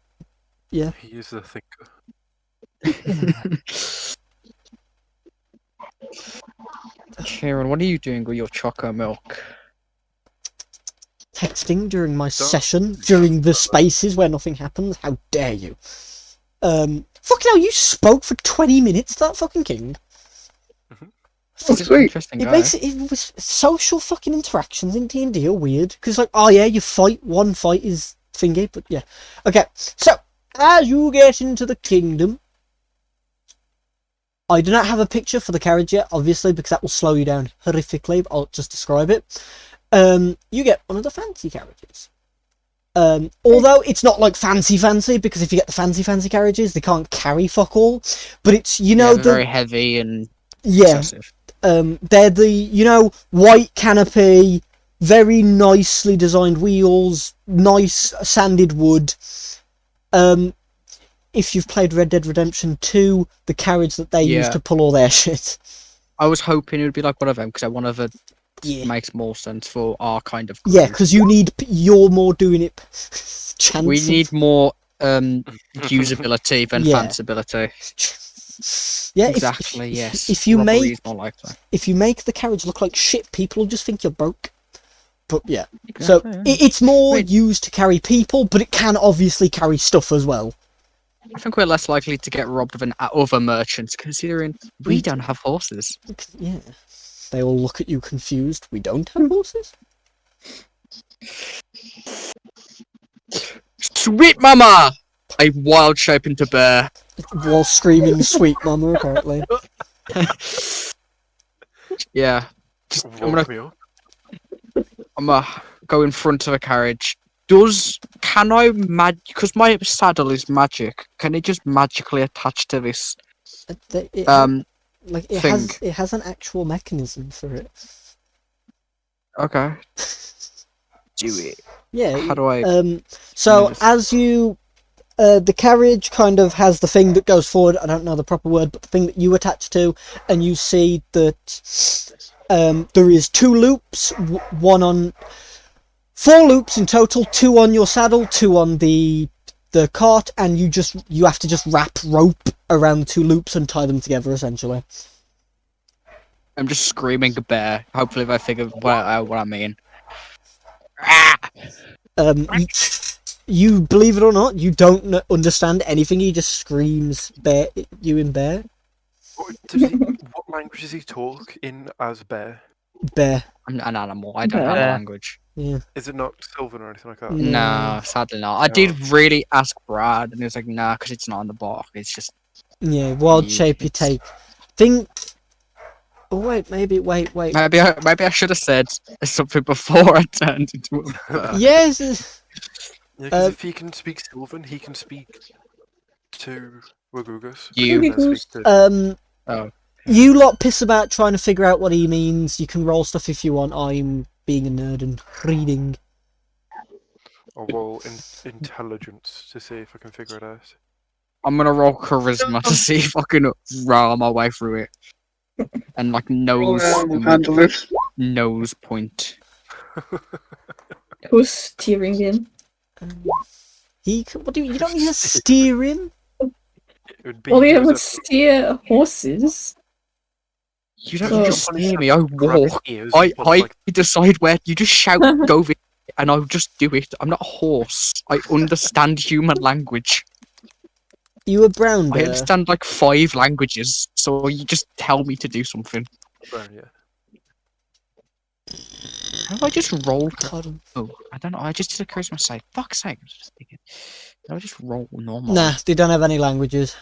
He is the thinker. Kieran, what are you doing with your choco milk? Texting during my session, during the spaces where nothing happens. How dare you? Fucking hell, you spoke for 20 minutes to that fucking king. Oh, sweet. Interesting It guy. makes it was social fucking interactions in D&D are weird because like, oh yeah, you fight, one fight is thingy, but yeah. Okay, so as you get into the kingdom, I do not have a picture for the carriage yet, obviously, because that will slow you down horrifically, but I'll just describe it. You get one of the fancy carriages. Although it's not like fancy, because if you get the fancy carriages, they can't carry fuck all. But it's, you know, Yeah, very heavy and yeah, excessive. they're the, you know, white canopy, very nicely designed wheels, nice sanded wood. If you've played Red Dead Redemption 2, the carriage that they use Yeah. to pull all their shit. I was hoping it would be like one of them, because one of it Yeah. makes more sense for our kind of Yeah, crew. because you're more doing it. Chance We of- need more usability than Yeah. fanciability. Yeah, Exactly, yes. If you Robbery make is more likely. if you make the carriage look like shit, people will just think you're broke. But yeah, so Exactly, yeah. it's more Wait. used to carry people, but it can obviously carry stuff as well. I think we're less likely to get robbed than other merchants, considering we We- don't have horses. Yeah, they all look at you confused. We don't have horses. Sweet mama! A wild shape into bear. While screaming "Sweet Mama," apparently. Yeah. Woke me up. I'm gonna go in front of a carriage. Can I because my saddle is magic, can it just magically attach to this It thing? has an actual mechanism for it. Okay. Do it. Yeah. How do I So this? as you, the carriage kind of has the thing that goes forward. I don't know the proper word, but the thing that you attach to, and you see that there is 2 loops, one on 4 loops in total, 2 on your saddle, 2 on the cart, and you have to just wrap rope around the 2 loops and tie them together essentially. I'm just screaming bear. Hopefully if I figure what I mean. Ah! You believe it or not, you don't understand anything. He just screams bear, you in bear. What language does he talk in as bear? Bear. I'm an animal. I don't have a Bear. language. Yeah. Is it not Sylvan or anything like that? Mm. No, sadly not. I did really ask Brad, and he was like, "Nah, because it's not on the box. It's just." Yeah, wild Yeah, shape you it's- take. Think. Oh wait, maybe wait. Maybe I should have said something before I turned into a bear. Yes. Yeah, because Uh, if he can speak Sylvan, he can speak to Wagugas. You. and then speak to- Oh. You lot piss about trying to figure out what he means. You can roll stuff if you want. I'm being a nerd and reading. Or roll intelligence to see if I can figure it out. I'm gonna roll charisma to see if I can roll my way through it. And like We'll handle this. nose point. Who's tearing in? What do you don't need to steer him. It would be Well, we use would a- steer horses. You don't So- just jump on his steer me. saddle, I grab his walk. ears, I pull him like- decide where. You just shout, go this, and I'll just do it. I'm not a horse. I understand human language. You a brown I bear. understand like 5 languages, so you just tell me to do something. Brown, yeah. How do I just roll? God. Oh, I don't know. I just did a charisma save. Fuck's sake! I'm just thinking. How do I just roll normal? Nah, they don't have any languages.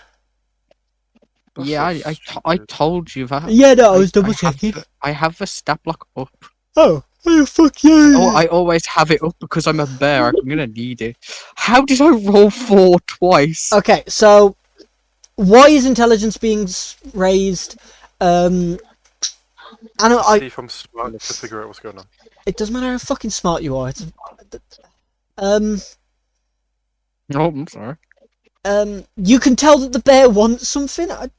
That's Yeah, so I stupid. told you that. Yeah, no, I was I double have checking. I have the stat block up. Oh, fuck you! Oh, I always have it up because I'm a bear. I'm gonna need it. How did I roll 4 twice? Okay, so why is intelligence being raised? I know See if I'm smart enough to figure out what's going on. it doesn't matter how fucking smart you are. Oh, I'm sorry. You can tell that the bear wants something. I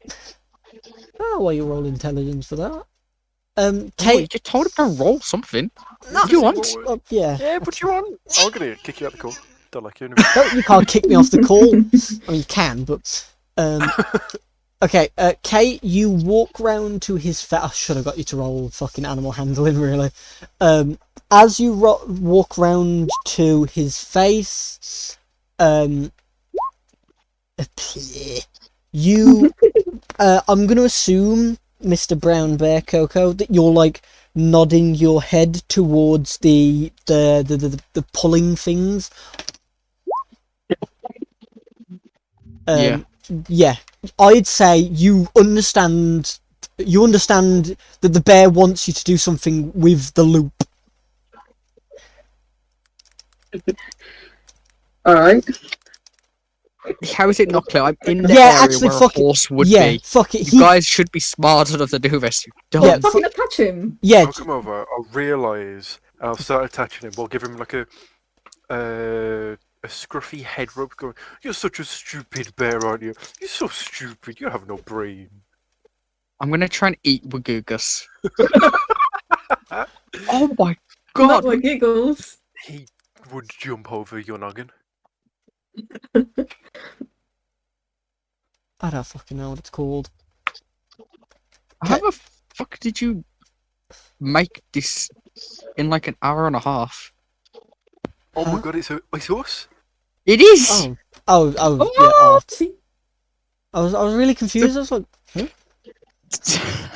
don't know why you roll intelligence for that. Oh, Kate, you just told him to roll something. no, you want? well, yeah. Yeah, but you want? I'm gonna kick you out the call. Don't like you anymore. No, you can't kick me off the call. I mean, you can, but okay. Kate, you walk round to his face. I should have got you to roll fucking animal handling, really. As you walk round to his face, you, I'm gonna assume, Mr. Brown Bear Coco, that you're like nodding your head towards the pulling things. Yeah. Yeah, I'd say you understand that the bear wants you to do something with the loop. Alright. How is it not clear? I'm in the Yeah, area actually, where a fuck it. horse would Yeah, be. fuck it. You guys should be smart enough to do this. You don't. Yeah, Fucking attach him. Yeah, I'll come over. I'll realise. I'll start attaching him. We'll give him like a scruffy head rope. Going, you're such a stupid bear, aren't you? You're so stupid. You have no brain. I'm gonna try and eat Wagugus. Oh my Not god! my giggles. He would jump over your noggin. I don't fucking know what it's called. How the fuck did you make this in like an hour and a half? Oh Huh? my god, it's us. It is. Oh, Oh, yeah. Art. see? I was really confused. I was like,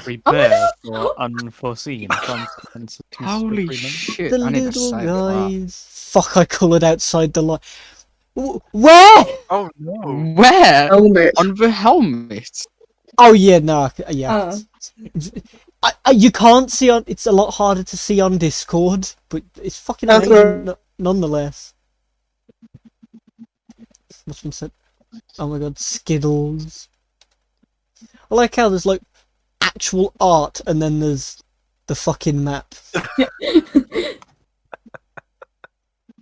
Prepare for unforeseen consequences. Holy Freeman. shit! the I need to little save that. guys. Fuck! I coloured outside the line. Where? Oh no. Where? Helmet. On the helmet. Oh yeah, no, yeah. You can't see on. It's a lot harder to see on Discord, but it's fucking That's amazing nonetheless. What's been said? Oh my god, Skittles. I like how there's like actual art, and then there's the fucking map.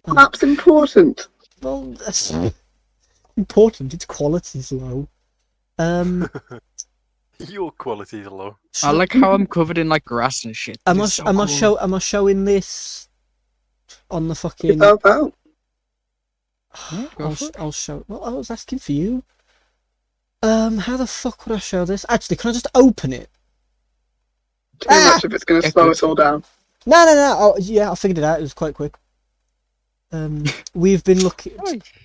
Map's important. Well, that's important. Its quality's low. Your quality's low. I like how I'm covered in like grass and shit. Am It's so I cool. showing this on the Get fucking? that out. Yeah, go for it. I'll show. Well, I was asking for you. How the fuck would I show this? Actually, can I just open it? Too Ah! much if it's going to Yeah, slow good. us all down. No. Oh, yeah, I figured it out. It was quite quick. We've been looking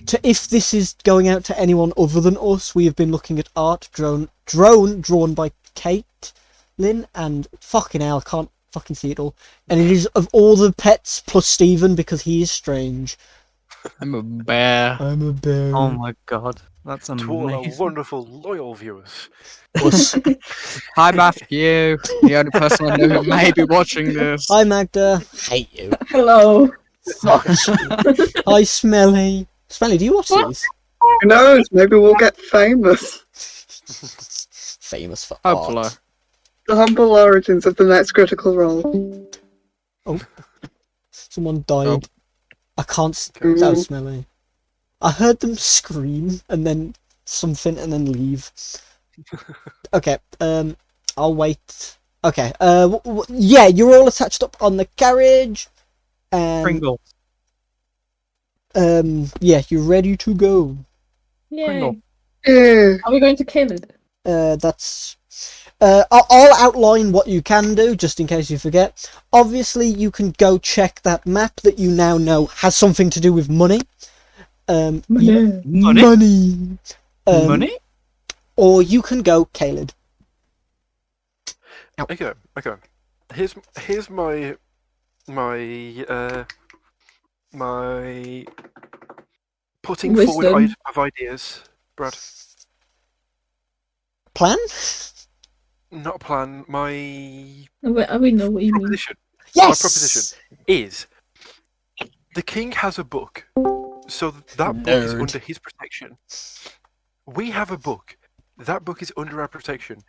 to if this is going out to anyone other than us. We have been looking at art drawn by Kate Lynn, and fucking hell, I can't fucking see it all. And it is of all the pets plus Stephen because he is strange. I'm a bear. I'm a bear. Oh my god, that's To all our amazing. wonderful, loyal viewers. Us. Hi Matthew, the only person I know who may be watching this. Hi Magda. Hate you. Hello. Hi Smelly. Smelly, do you watch these? Who knows? Maybe we'll get famous. Famous for Hopefully. art. The humble origins of the next critical role. Someone died. Oh. I can't. Mm. That was Smelly. I heard them scream and then something and then leave. Okay. I'll wait. Okay. Yeah, you're all attached up on the carriage. And Pringle. Yeah, you're ready to go. Yay. Pringle. Yeah. Are we going to kill it? That's. I'll outline what you can do, just in case you forget. Obviously, you can go check that map that you now know has something to do with money. Money. Money. Money? Or you can go Caled. Okay. Here's my putting forward Wisdom. of ideas, Brad. Plan? Not a plan. My We know what you mean. proposition. Yes! My proposition is the king has a book, so that book is Nerd. under his protection. We have a book. That book is under our protection.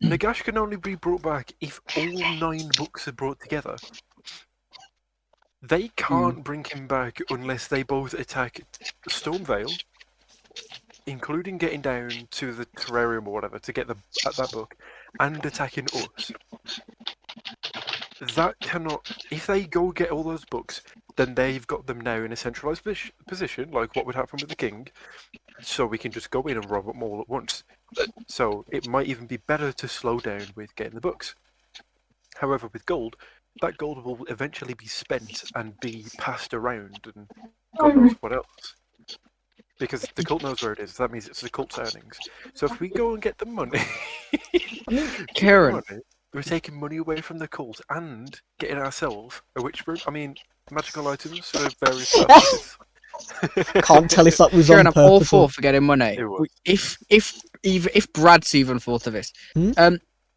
Nagash can only be brought back if all 9 books are brought together. They can't bring him back unless they both attack Stormvale, including getting down to the terrarium or whatever to get that book, and attacking us. That cannot. If they go get all those books, then they've got them now in a centralized position, like what would happen with the king. So we can just go in and rob them all at once. So it might even be better to slow down with getting the books. However, with gold, that gold will eventually be spent and be passed around, and God knows what else. Because the cult knows where it is. That means it's the cult's earnings. So if we go and get the money, Karen. we're taking money away from the cult and getting ourselves a witch brew. I mean, magical items for various purposes. Can't tell if that was Kieran, on I'm all purpose. or- for getting money. It was. If Brad's even thought of this, Hmm?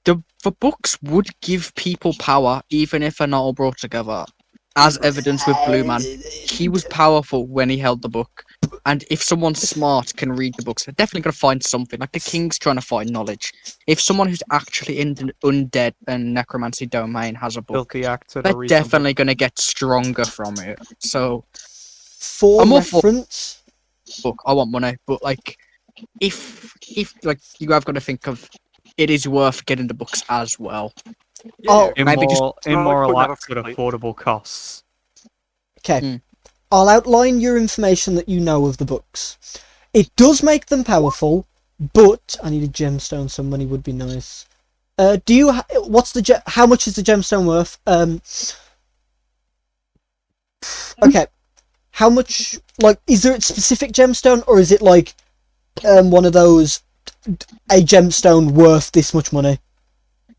the books would give people power, even if they're not all brought together. As evidence with Blue Man, he was powerful when he held the book. And if someone smart can read the books, they're definitely going to find something. Like the king's trying to find knowledge. If someone who's actually in the undead and necromancy domain has a book, Filthy acts that they're are reasonable. definitely going to get stronger from it. So, For I'm all for- reference, book, I want money. But like, if like you have got to think of, it is worth getting the books as well. Oh, Maybe just- Immoral put that acts off at completely. affordable costs. okay. Hmm. I'll outline your information that you know of the books. It does make them powerful, but I need a gemstone, so money would be nice. Do you? What's the how much is the gemstone worth? Okay. How much? Like, is there a specific gemstone, or is it like, one of those, a gemstone worth this much money?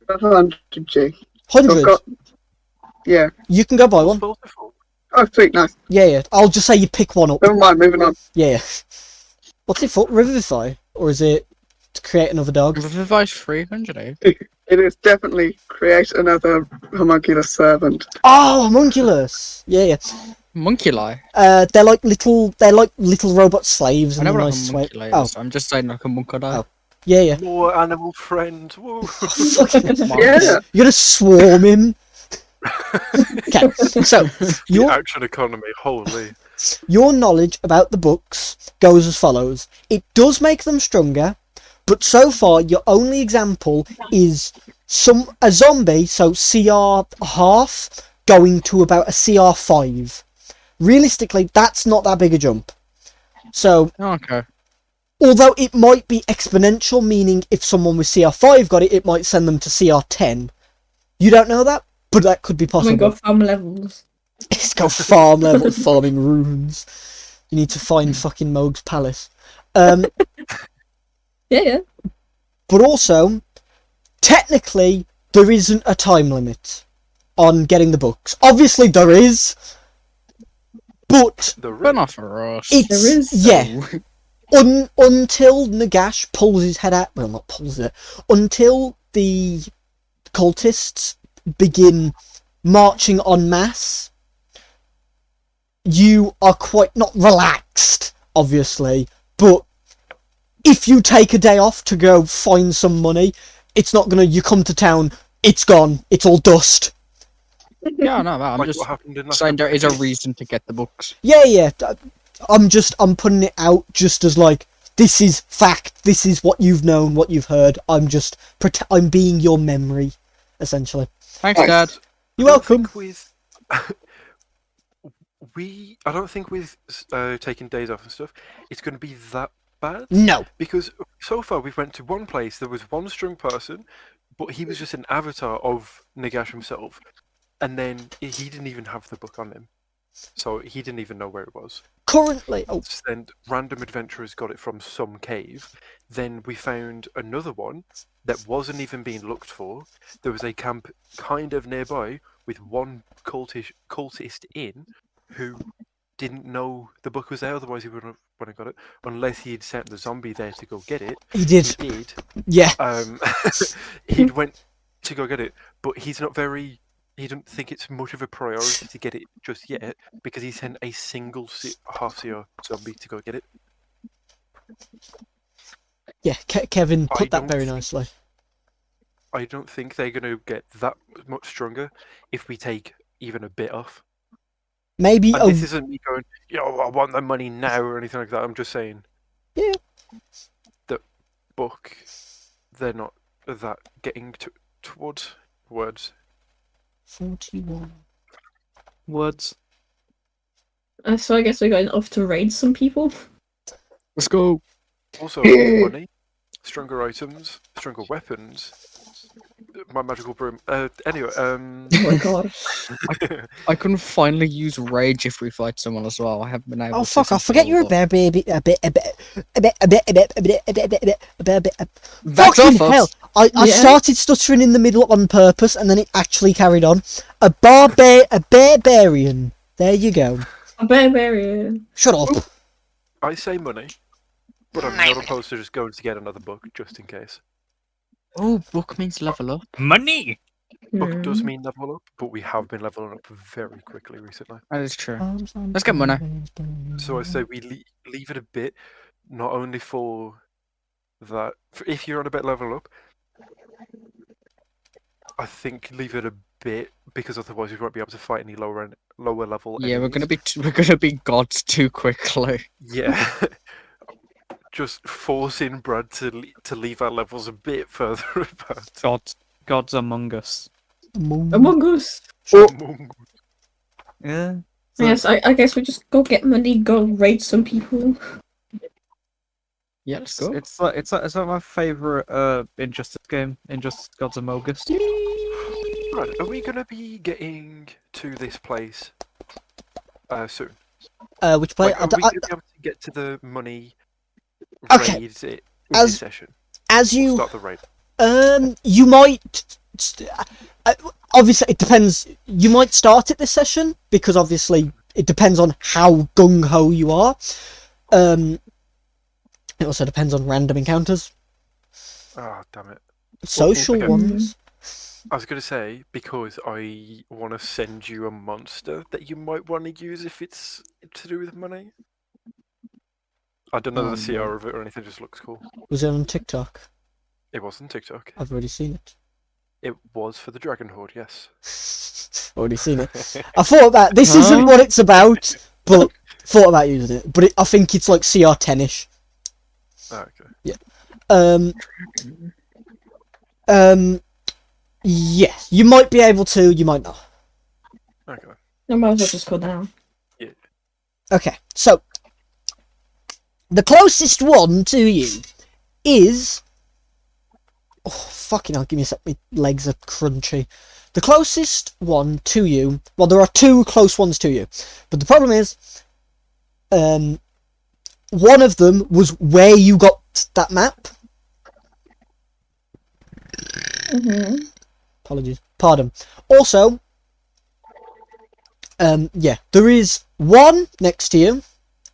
100G. 100. Got... Yeah. You can go buy one. Oh, sweet, nice. Yeah. I'll just say you pick one up. Never mind, moving on. Yeah. What's it for? Revivify? Or is it to create another dog? Revivify's 300, eh? It is definitely create another homunculus servant. Oh, homunculus! Yeah. Monkey lie. They're like little robot slaves I in know a what nice a way. monkey lie Oh, is. I'm just saying like a monkey lie. Oh. yeah. More animal friends. Woo. Fucking Yeah. You're gonna swarm him. Okay, so The your action economy, holy. your knowledge about the books goes as follows. It does make them stronger, but so far your only example is a zombie, so CR half, going to about a CR 5. Realistically, that's not that big a jump. So, Okay. although it might be exponential, meaning if someone with CR5 got it, it might send them to CR10. You don't know that, but that could be We possible. go farm levels. It's got farm level farming runes. You need to find fucking Moog's palace. Yeah. But also, technically, there isn't a time limit on getting the books. Obviously, there is, but But not for us. it's There is, yeah. Until Nagash pulls his head out. Well, not pulls it. Until the cultists begin marching en masse, you are quite not relaxed, obviously, but if you take a day off to go find some money, it's not gonna. You come to town, it's gone, it's all dust. Yeah, no, I'm Like just what happened in last saying there is a episode. reason to get the books. Yeah. I'm putting it out just as like, this is fact. This is what you've known, what you've heard. I'm being your memory, essentially. Thanks, Nice. Dad. You're I welcome. think I don't think with taking days off and stuff, it's going to be that bad. No. Because so far we've went to one place. There was one strong person, but he was just an avatar of Nagash himself, and then he didn't even have the book on him, so he didn't even know where it was. Currently, Then random adventurers got it from some cave. Then we found another one that wasn't even being looked for. There was a camp kind of nearby with one cultist in who didn't know the book was there, otherwise he wouldn't have got it, unless he'd sent the zombie there to go get it. he did. He did. Yeah. He went to go get it, but he's not very... He didn't think it's much of a priority to get it just yet, because he sent a single half-CR zombie to go get it. Yeah, Kevin I put that don't very think- nicely. I don't think they're going to get that much stronger if we take even a bit off. Maybe And this isn't me going, yo, I want the money now or anything like that. I'm just saying. Yeah. The book, they're not that getting towards words. 41. Words. So I guess we're going off to raid some people. Let's go. Also, with money, stronger items, stronger weapons, my magical broom. Anyway, Oh my god. I can finally use rage if we fight someone as well. I haven't been able Oh to. fuck off! since Forget you're a World bear baby. A bit. That's Fucking off hell! us. I Yeah. started stuttering in the middle on purpose, and then it actually carried on. A barbarian. There you go. A barbarian. Shut up. I say money, but I'm not opposed to just going to get another book just in case. Oh, book means level up. Money. Book does Hmm. mean level up, but we have been leveling up very quickly recently. That is true. Let's get money. So I say we leave it a bit, not only for that. If you're on a bit level up, I think leave it a bit because otherwise we won't be able to fight any lower level. Yeah, enemies. we're gonna be gods too quickly. Yeah. Just forcing Brad to leave our levels a bit further apart. Gods among us. Among Us. Yeah. Yes, I guess we just go get money, go raid some people. Yeah, let's go. It's like my favorite Injustice game. Injustice Gods Among Us. Right, are we gonna be getting to this place soon? Which play? Like, are we gonna be able to get to the money Okay, raids in as- this session? as Or you start the raid. you might. Obviously, it depends. You might start it this session because obviously it depends on how gung ho you are. It also depends on random encounters, Oh, damn it. social okay. ones. I was gonna say, because I want to send you a monster that you might want to use if it's to do with money. I don't know Oh, the CR no. of it or anything, just looks cool. Was it on TikTok? It wasn't TikTok. I've already seen it. It was for the Dragon Horde, yes. Already seen it. I thought about this isn't what it's about, but thought about using it. But I think it's like CR 10ish. Oh, okay. Yeah, you might be able to, you might not. Okay. I might as well just go down. Okay, so the closest one to you is. Oh, fucking hell, give me a sec, my legs are crunchy. The closest one to you, well, there are two close ones to you, but the problem is, one of them was where you got that map. Mm-hmm. Apologies. Pardon. Also, yeah, there is one next to you.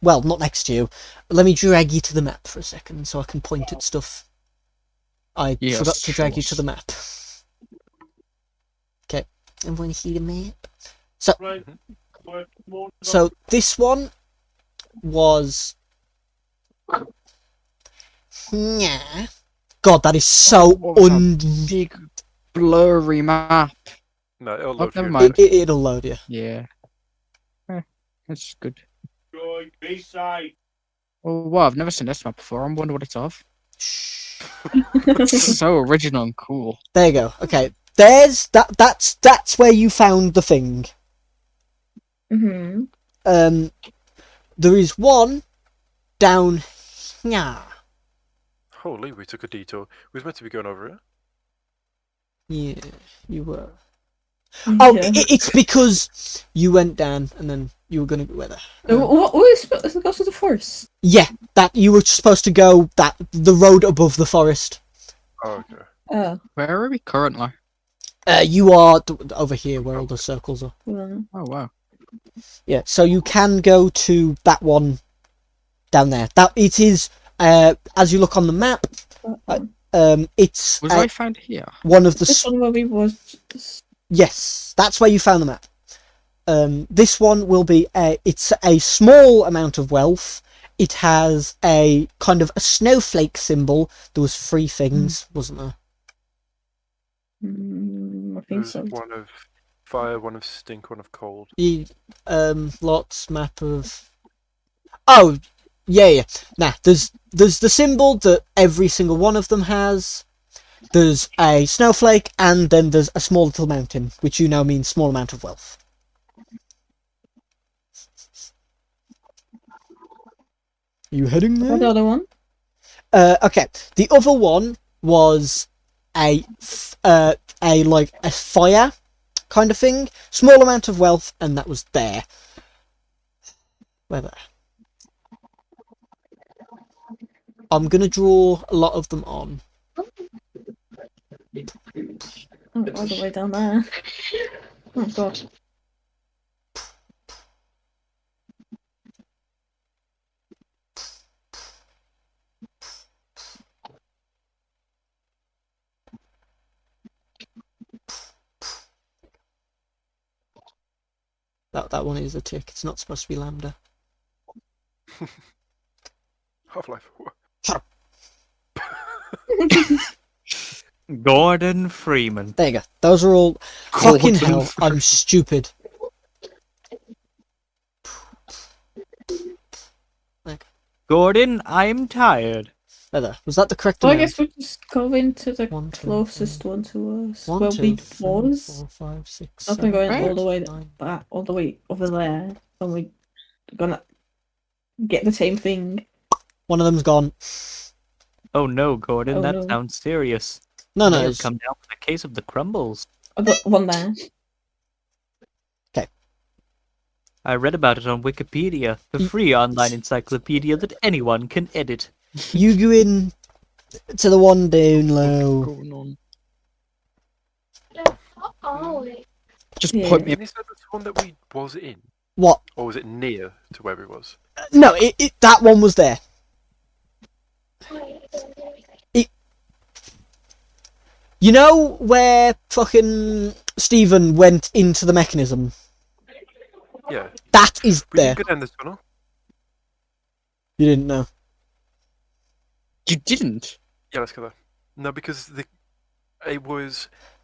Well, not next to you. Let me drag you to the map for a second so I can point at stuff. I Yes, forgot to drag you sure. to the map. Okay, everyone see the map? So, this one was. Yeah. God, that is so What was that? un. Big blurry map. No, it'll Oh, load for never you. mind. It'll load you. Yeah. That's good. Oh wow, I've never seen this map before. I wonder what it's of. Shh. It's so original and cool. There you go. Okay, there's that. That's where you found the thing. Mm-hmm. There is one down here. Holy, we took a detour. We was meant to be going over it. Yeah, you were. Oh, Yeah. it's because you went down and then you were going to go where What was supposed to go to the forest? Yeah, that you were supposed to go the road above the forest. Oh, okay. Oh, Where are we currently? You are over here where all the circles are. well. Oh wow. Yeah, so you can go to that one down there. That it is. As you look on the map, it's Was I found here? one of the. This one where we was. Yes, that's where you found the map. This one will be it's a small amount of wealth. It has a kind of a snowflake symbol. There was 3 things, wasn't there? I think There's so. one of fire, one of stink, one of cold. Lots map of. Oh, yeah. Nah, there's the symbol that every single one of them has. There's a snowflake, and then there's a small little mountain, which you know means small amount of wealth. You heading What the there? other one? Okay. The other one was a fire kind of thing, small amount of wealth, and that was there. Where there? I'm gonna draw a lot of them on. Oh, all the way down there. Oh god. That one is a tick. It's not supposed to be lambda. Half-Life. Shut up. Gordon Freeman. There you go. Those are all. Fucking Gordon hell! I'm stupid. Gordon, I'm tired. There. Was that the correct So I amount? guess we just go into the 1, 2, closest 3, one to us. 1, Where 2, we 3, was. 4, 5, 6, I've been 7, going all the way 9. back, all the way over there, and we're gonna get the same thing. One of them's gone. Oh no, Gordon, Oh, that no. sounds serious. No, May no. have It's, come down with a case of the crumbles. I've got one there. I read about it on Wikipedia, the free online encyclopedia that anyone can edit. you go in to the one down low. Going on? Just Yeah. point me. Is that the one that we was in? What? Or was it near to where we was? No, that one was there. You know where fucking Stephen went into the mechanism? Yeah. That is We there. didn't go down this tunnel. You didn't know. You didn't. Yeah, let's go there. No, because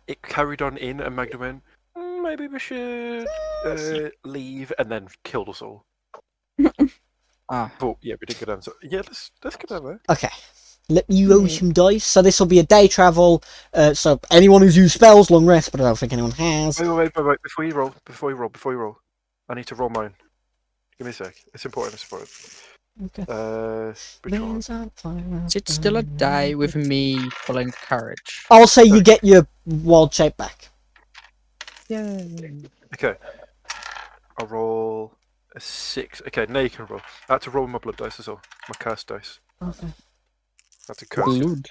it carried on in and Magda went, maybe we should leave, and then killed us all. Ah. But yeah, we did go down. So yeah, let's go down there. Okay. Let me roll some dice. So this will be a day travel. So anyone who's used spells, long rest, but I don't think anyone has. Wait. Before you roll. I need to roll mine. Give me a sec. It's important. Okay. Which one? Is it still a day with me pulling courage? I'll say you get your wild shape back. Yay. Okay. I'll roll a 6. Okay, now you can roll. I had to roll my blood dice as well. My curse dice. Okay. That's a curse. Blood.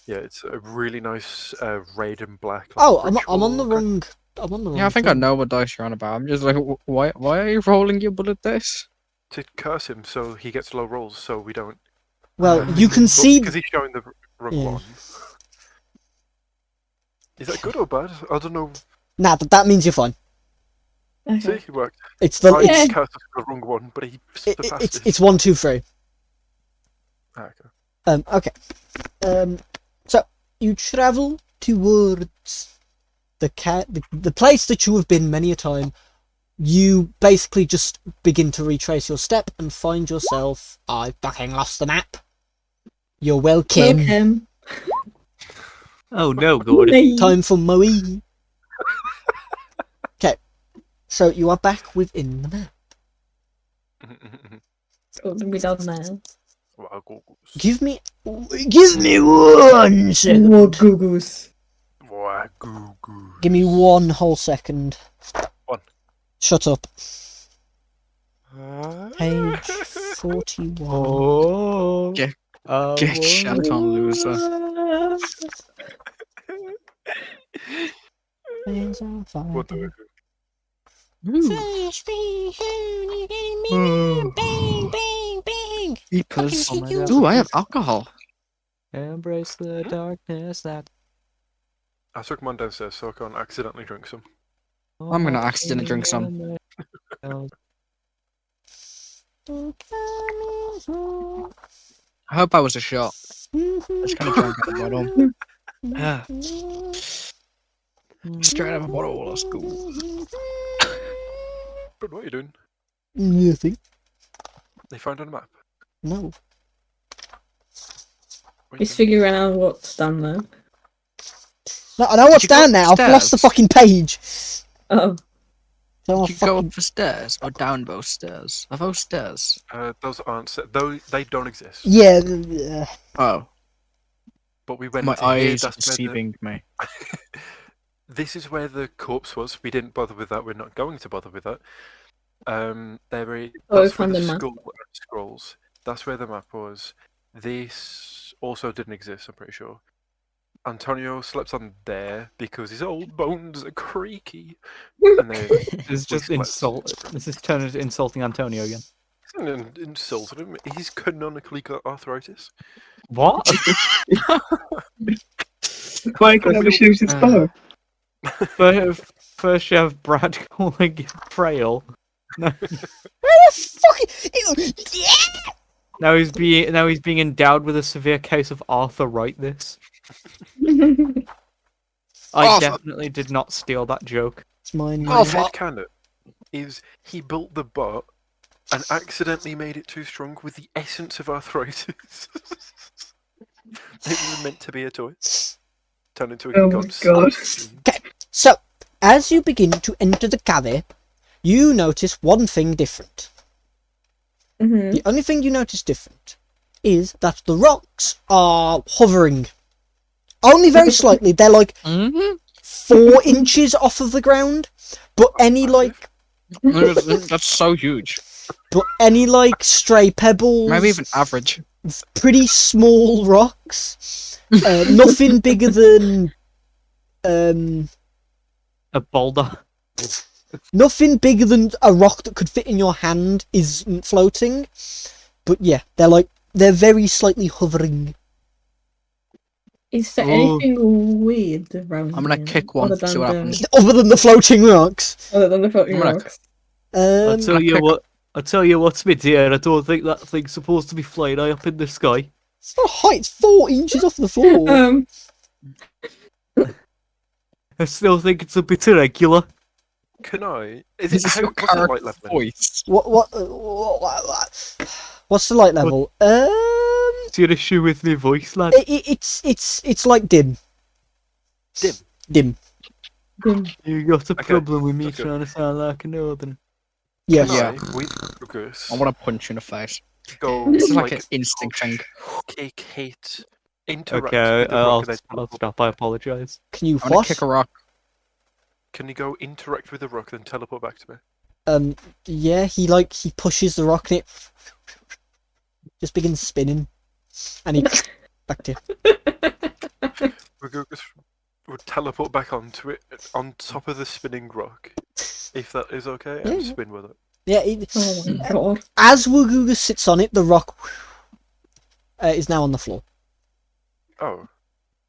Yeah, it's a really nice red and black. like, Oh, I'm on the ritual wrong. I'm on the wrong. Yeah, I think I thing. know what dice you're on about. I'm just like, why are you rolling your bullet dice? to curse him so he gets low rolls so we don't. Well, you can see. Because he's showing the wrong Yeah. one. Is that good or bad? I don't know. Nah, that means you're fine. See, Okay. it worked. It's the. I It's, just cursed us for the wrong one, but he surpassed it. it's 1, 2, 3. Ah, okay. Okay. So you travel towards the place that you have been many a time. You basically just begin to retrace your step and find yourself. I fucking lost the map. You're welcome. Welcome. Oh no, Gordon. Hey. Time for Moe. Okay. So you are back within the map. So we down there. Wow, googles. Give me 1 second. More Googles. Wow, googles. Give me 1 whole second. 1. Shut up. Page 41. Oh. Get- I get wanna- shat on, loser. Things are fine. What the Flash, bing, bing, bang, bang, bang. Beepers. Fucking my God. Ooh, I have alcohol. Embrace the darkness that. I took mine downstairs so I can't accidentally drink some. I'm gonna accidentally drink some. I hope I was a shot. I just kind of drank at the bottom. Yeah. Straight out of a bottle, let's go. But what are you doing? Nothing. They found on a map. No. What are you He's doing? figuring out what's down there. No, I know what's you go down now. I've lost the upstairs? fucking page. Oh, So Did you go up the stairs or down both stairs? Are those stairs? Those aren't though they don't exist. Yeah. Oh, But we went my to here. eyes That's where deceiving me. this is where the corpse was. We didn't bother with that. We're not going to bother with that. Oh, That's we where found the the map. skull scrolls. That's where the map was. This also didn't exist. I'm pretty sure. Antonio slept on there because his old bones are creaky. And then This is we just slept- insult. This is turning into insulting Antonio again. and insulted him. He's canonically got arthritis. What? Why can never shoot his bow? First you have Brad calling him frail. Fucking. Yeah. Now he's being endowed with a severe case of arthritis. I Arthur. definitely did not steal that joke. It's mine. My Oh, fuck. headcanon is he built the bot and accidentally made it too strong with the essence of arthritis. It was meant to be a toy. Turned into a Oh my God. So, as you begin to enter the cave, you notice one thing different. hmm The only thing you notice different is that the rocks are hovering. Only very slightly. They're like Mm-hmm. 4 inches off of the ground. But any like That's so huge. stray pebbles, Maybe even average. pretty small rocks, nothing bigger than A boulder. nothing bigger than a rock that could fit in your hand is floating. But yeah, they're very slightly hovering. Is there Oh. anything weird around I'm gonna here, kick one, other see than what the- happens. Other than the floating rocks. Other than the floating I'm gonna- rocks. I tell you pick- what. I tell you what's my dear. I don't think that thing's supposed to be flying high up in the sky. It's not high, it's 4 inches off the floor. I still think it's a bit irregular. Can I? Is This it is how, your what's the light character level? voice. What's the light level? It's your issue with my voice, lad. It's like dim. Dim. Dim. You got a Okay, problem with me that's good. trying to sound like a northern. Yes. Can Yeah. I, with Rugus, I want to punch you in the face. go This is like, like an instinct thing. kick, hit, interact Okay, with the I'll rock, and then teleport. stop. I apologise. Can you I'm gonna what? kick a rock. Can you go interact with the rock, then teleport back to me? Yeah, he pushes the rock and it just begins spinning. And he back to you. Rugus would teleport back onto it, on top of the spinning rock, if that is okay, and Yeah. spin with it. Yeah, Oh my god. as Wuguga sits on it, the rock is now on the floor. Oh,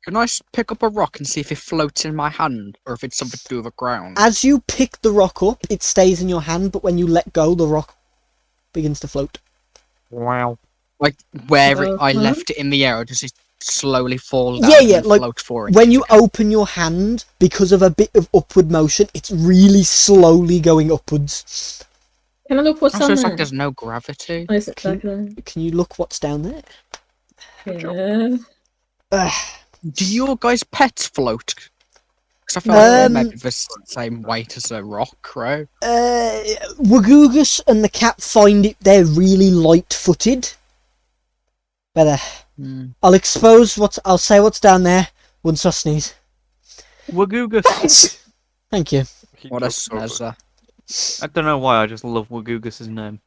Can I pick up a rock and see if it floats in my hand or if it's something to do with the ground? As you pick the rock up, it stays in your hand, but when you let go, the rock begins to float. Wow. Like where I Uh-huh. left it in the air, or does it slowly fall down? Yeah, and yeah, like, float for When you open your hand, because of a bit of upward motion, it's really slowly going upwards. Can I look what's Also, down it's there? like there's no gravity. Oh, is it Can- back there? Can you look what's down there? Yeah. Ugh. Do your guys' pets float? Because I feel like they're Um, made of the same weight as a rock, right? Wagugus and the cat find it. They're really light-footed. But I'll expose what I'll say. What's down there once I sneeze. Wagoogus. Thank you. He What a jokes over. snazzer. I don't know why, I just love Wagoogus' name.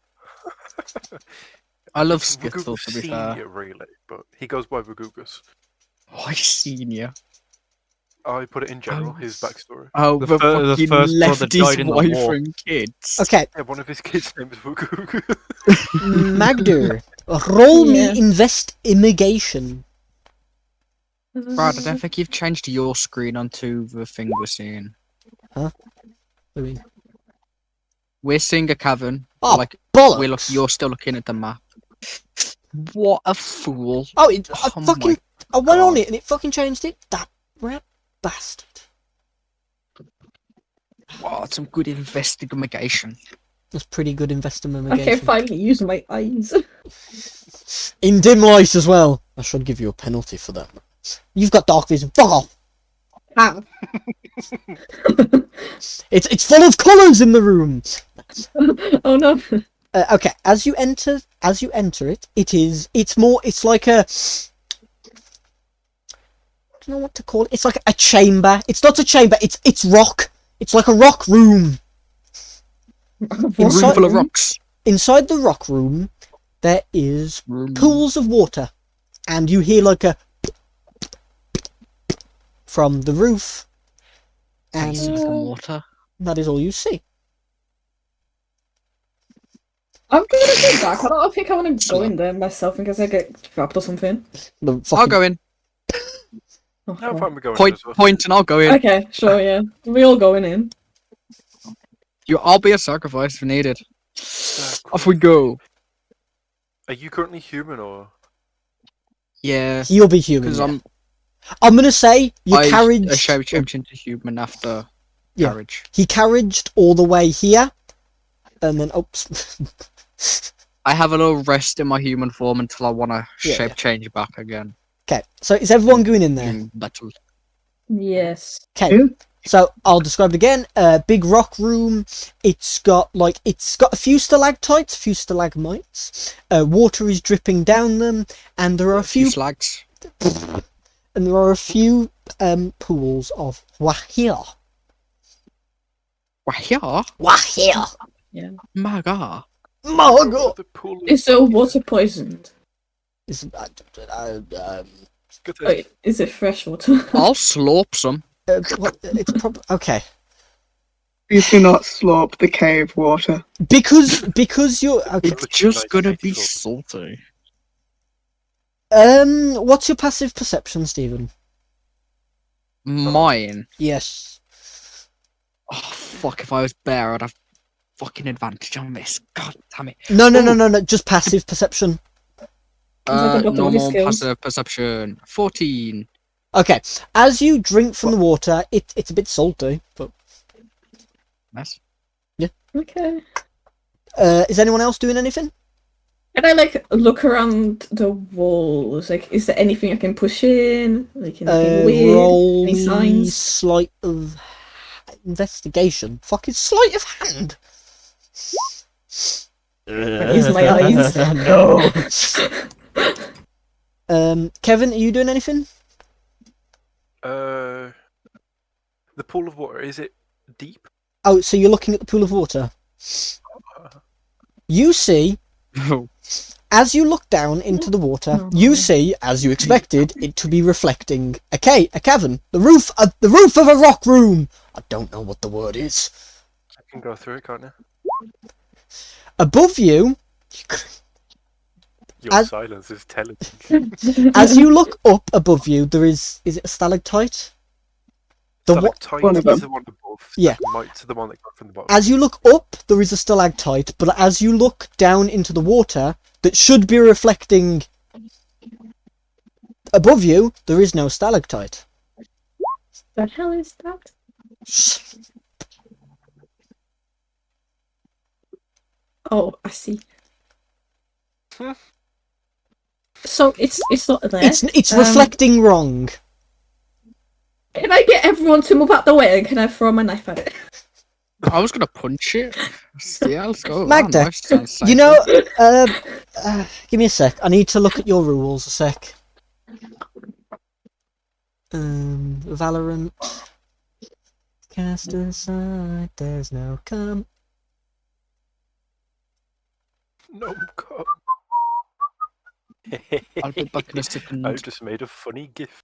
I love It's Skittle, Wagugus to be fair. Senior, really, but he goes by Wagugus. Why senior? I put it in general, Oh. his backstory. Oh, The the fir- the fucking first brother left his died in the wife war. and kids. Okay, Yeah, one of his kids' name is Wagugus. Magdur, roll Yeah. me investigation. Brad, I don't think you've changed your screen onto the thing we're seeing. What do you mean? We're seeing a cavern. but, Oh, like bollocks! you're still looking at the map. What a fool! I Oh fucking I went on it and it fucking changed it. That rat bastard. What some good investigation. That's pretty good I investigation. can finally use my eyes. In dim light as well. I should give you a penalty for that. You've got dark vision. Fuck off. How? It's full of colours in the room. Oh no. Okay, as you enter it, it's like a, I don't know what to call it. It's like a chamber. It's not a chamber. It's rock. It's like a rock room. A room Inside- full of rocks. Inside the rock room, there is Room. pools of water, and you hear like a from the roof, and Tastes like water. that is all you see. I'm gonna go back. I don't think I want to go in there myself in case I get trapped or something. The I'll fucking, go in. Oh, No, God. fine, we're going Point, as well. point, and I'll go in. Okay, sure, yeah. We all going in. I'll be a sacrifice if needed. Off we go. Are you currently human or? Yeah, You'll be human. because Yeah. I'm gonna say your carriage. I changed into human after Yeah. carriage. He carriaged all the way here, and then oops. I have a little rest in my human form until I want to Yeah, shape yeah. change back again. Okay, so is everyone going in there? During battle. Yes. Okay, so I'll describe it again. Big rock room. It's got a few stalactites, a few stalagmites. Water is dripping down them, and there are a few slags. pools of wahir. Wahia? Wahir. Maga. Margo. The pool Is the water poisoned? It's, Good thing. Wait, is it fresh water? I'll slurp some. it's probably okay. Please do not slurp the cave water. Because you're okay. It's just nice gonna cake be slurp. salty. What's your passive perception, Stephen? Mine. Yes. Oh fuck! If I was bear, I'd have fucking advantage on this. God damn it. No. Just passive perception. like a bottom of his Normal skills. passive perception. 14. Okay. As you drink from the water, it's a bit salty, but Nice. Okay. is anyone else doing anything? Can I look around the walls? Like, is there anything I can push in? Like anything weird? Roll Any me signs? sleight of investigation. Fucking sleight of hand. Use my eyes. No. Kevin, are you doing anything? The pool of water, is it deep? Oh, so you're looking at the pool of water. You see, as you look down into the water, you see, as you expected, it to be reflecting a cavern, the roof of a rock room. I don't know what the word is. I can go through it, can't I? Above you, Your As- silence is telling. as you look up above you, there is it a stalactite? Stalactite one of is them. the one above. Yeah. Stalagmites are the one that go from the bottom. As you look up, there is a stalactite, but as you look down into the water, that should be reflecting above you, there is no stalactite. The hell is that? Oh, I see. Hmm. So it's not there. It's Um, reflecting wrong. Can I get everyone to move out the way and can I throw my knife at it? I was gonna punch it. Yeah, let's go. Magda, Nice, sounds You know, give me a sec. I need to look at your rules a sec. Valorant. Cast aside, there's no come. No, God. I'll be back in a second. I just made a funny gif.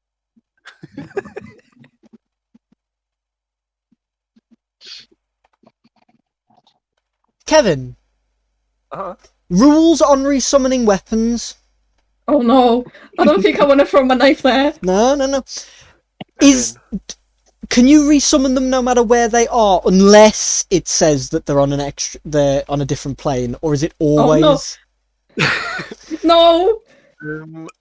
Kevin, Uh-huh. rules on resummoning weapons. Oh no, I don't think I want to throw my knife there. No. Can you resummon them no matter where they are, unless it says that they're on a different plane, or is it always? No.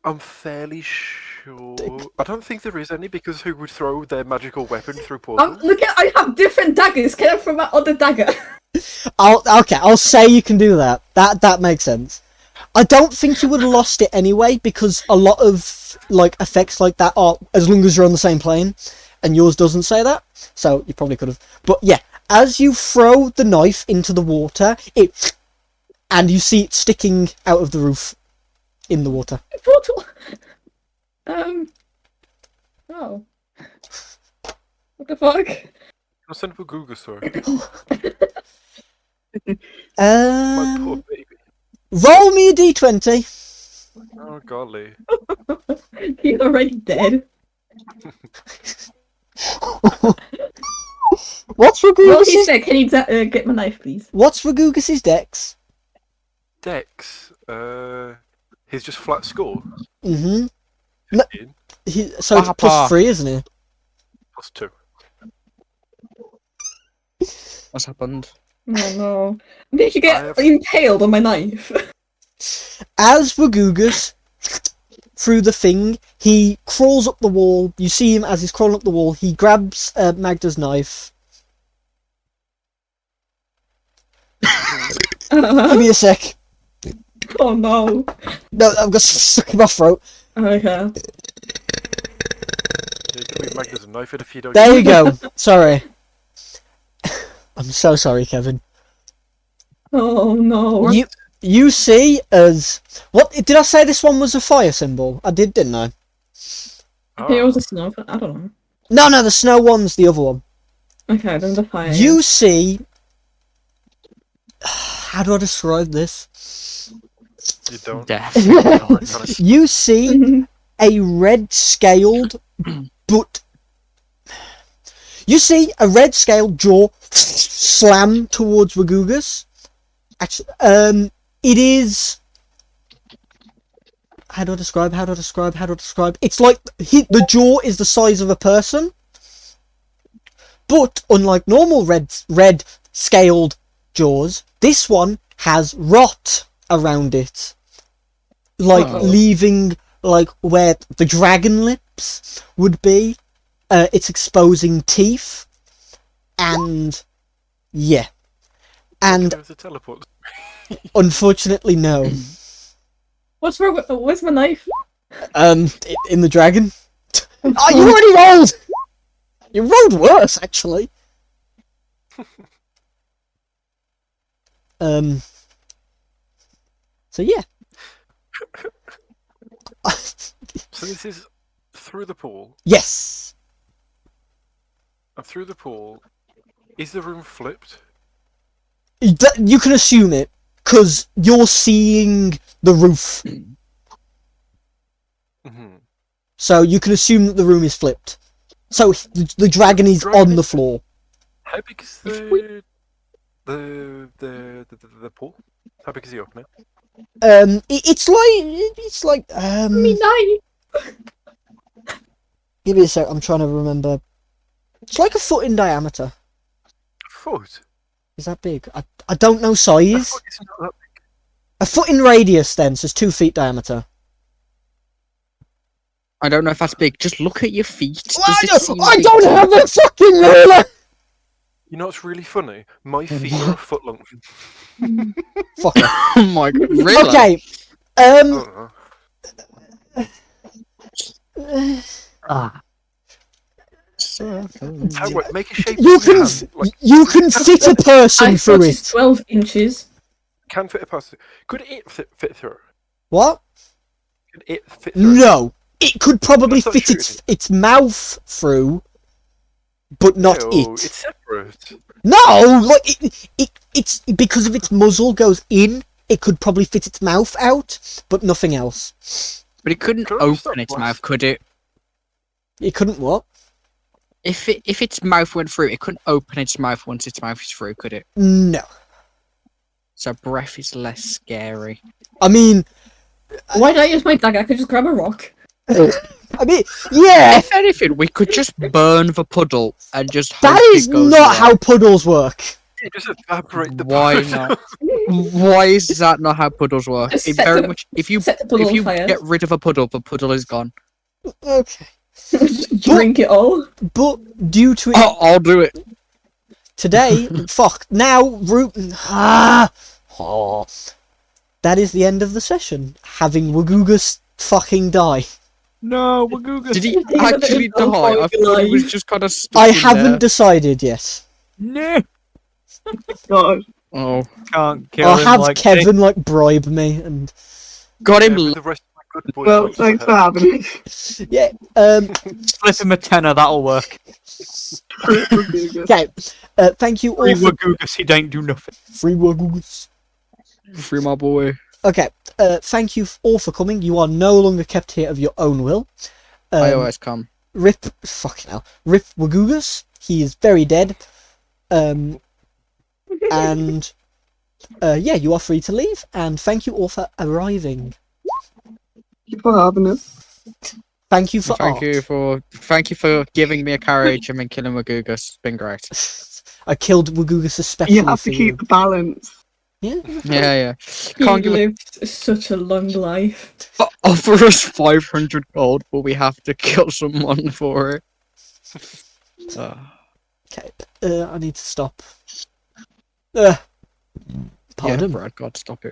I'm fairly sure. I don't think there is any, because who would throw their magical weapon through portals? Look at, I have different daggers. Can I throw my other dagger? I'll say you can do that. That makes sense. I don't think you would have lost it anyway, because a lot of like effects like that are as long as you're on the same plane, and yours doesn't say that, so you probably could have. But yeah, as you throw the knife into the water, and you see it sticking out of the roof in the water. Portal. Oh. What the fuck? I'll send for Google story. My poor baby. Roll me a d20. Oh golly. He's already dead. What's Well, he Ragugus'? said, can you get my knife, please? What's Ragugus' dex? Dex. He's just flat score. Mm-hmm. No, 15, so it's plus 3, isn't it? plus 2. What's happened? Oh no. Did you get I have- impaled on my knife? As Ragugus, through the thing, he crawls up the wall. You see him as he's crawling up the wall. He grabs Magda's knife. Give me a sec. Oh no. No, I'm just stuck in my throat. Okay. Yeah, give me Magnus a knife if you don't. There you go. Sorry. I'm so sorry, Kevin. Oh no. You see as what did I say? This one was a fire symbol. I did, didn't I? Okay, it was a snow, but I don't No, know. the snow one's the other one. Okay, then the fire. You see. How do I describe this? You don't. Death. You see a red scaled, but you see a red scaled jaw slam towards Ragugus. Actually, it is. How do I describe? It's like the jaw is the size of a person, but unlike normal red scaled jaws, this one has rot around it, like leaving like where the dragon lips would be. It's exposing teeth, and yeah, and There's a teleport. unfortunately no. What's wrong with, where's my knife? In the dragon. Oh, you already rolled. You rolled worse, actually. So yeah. So this is through the pool. Yes. And through the pool, is the room flipped? You can assume it, because you're seeing the roof. Mm-hmm. So you can assume that the room is flipped. So the dragon is on the floor. How big is the pool? How big is the opening? It's like Me knife! give me a sec, I'm trying to remember. It's like a foot in diameter. A foot? Is that big? I don't know size. A foot is not that big. A foot in radius then, so it's 2 feet diameter. I don't know if that's big. Just look at your feet. Does I it seem don't big? have a fucking ruler! You know what's really funny? My feet are a foot long. Fuck it. Oh my god, really? Okay. I don't know. How, what, make a shape. You with your can hand, like, you can fit a person I through thought it's it. 12 inches. can fit a person. Could it fit through? What? Could it fit through? No, it could probably That's not fit true. its mouth through, but not Ew, it. It's separate. No, like it's because of its muzzle goes in. It could probably fit its mouth out, but nothing else. But it couldn't Could I stop open its blasting? mouth, could it? It couldn't what? If its mouth went through, it couldn't open its mouth once its mouth is through, could it? No. So breath is less scary. I mean, Why did I use my dagger? I could just grab a rock. yeah. If anything, we could just burn the puddle and just hope That is it goes not away. how puddles work. Yeah, just evaporate the Why puddle. not? Why is that not how puddles work? Just It set very the- much. If you set the puddle if on you fire. get rid of a puddle, the puddle is gone. Okay. Drink it all. But due to it Oh, I'll do it. today, fuck, now, oh, that is the end of the session. Having Wagugus fucking die. No, Wagooga. Did he Even actually if I'm die? I falling thought he was alive. just kind of stuck I in haven't there. decided yet. No, God. Oh, can't kill I'll him have like Kevin like bribe me and got Yeah, him. with the rest of my good boy Well, points thanks for ahead. having me. yeah. slip him a tenner. That'll work. Okay. Thank you all Free for Wagoogas, he don't do nothing. free Wagugus. Free my boy. Okay. Thank you all for coming. You are no longer kept here of your own will. I always come. Rip, fucking hell, Rip Wagugus. He is very dead. And yeah, you are free to leave. And thank you all for arriving. Thank you for having us. Thank you for Thank you for giving me a carriage and then killing Wagoogas. It's been great. I killed Wagugus especially You have for to keep the balance. Yeah. Yeah. He Can't give lived such a long life. offer us 500 gold, but we have to kill someone for it. Okay. I need to stop. Yeah, Pardon. Brad, God, stop it.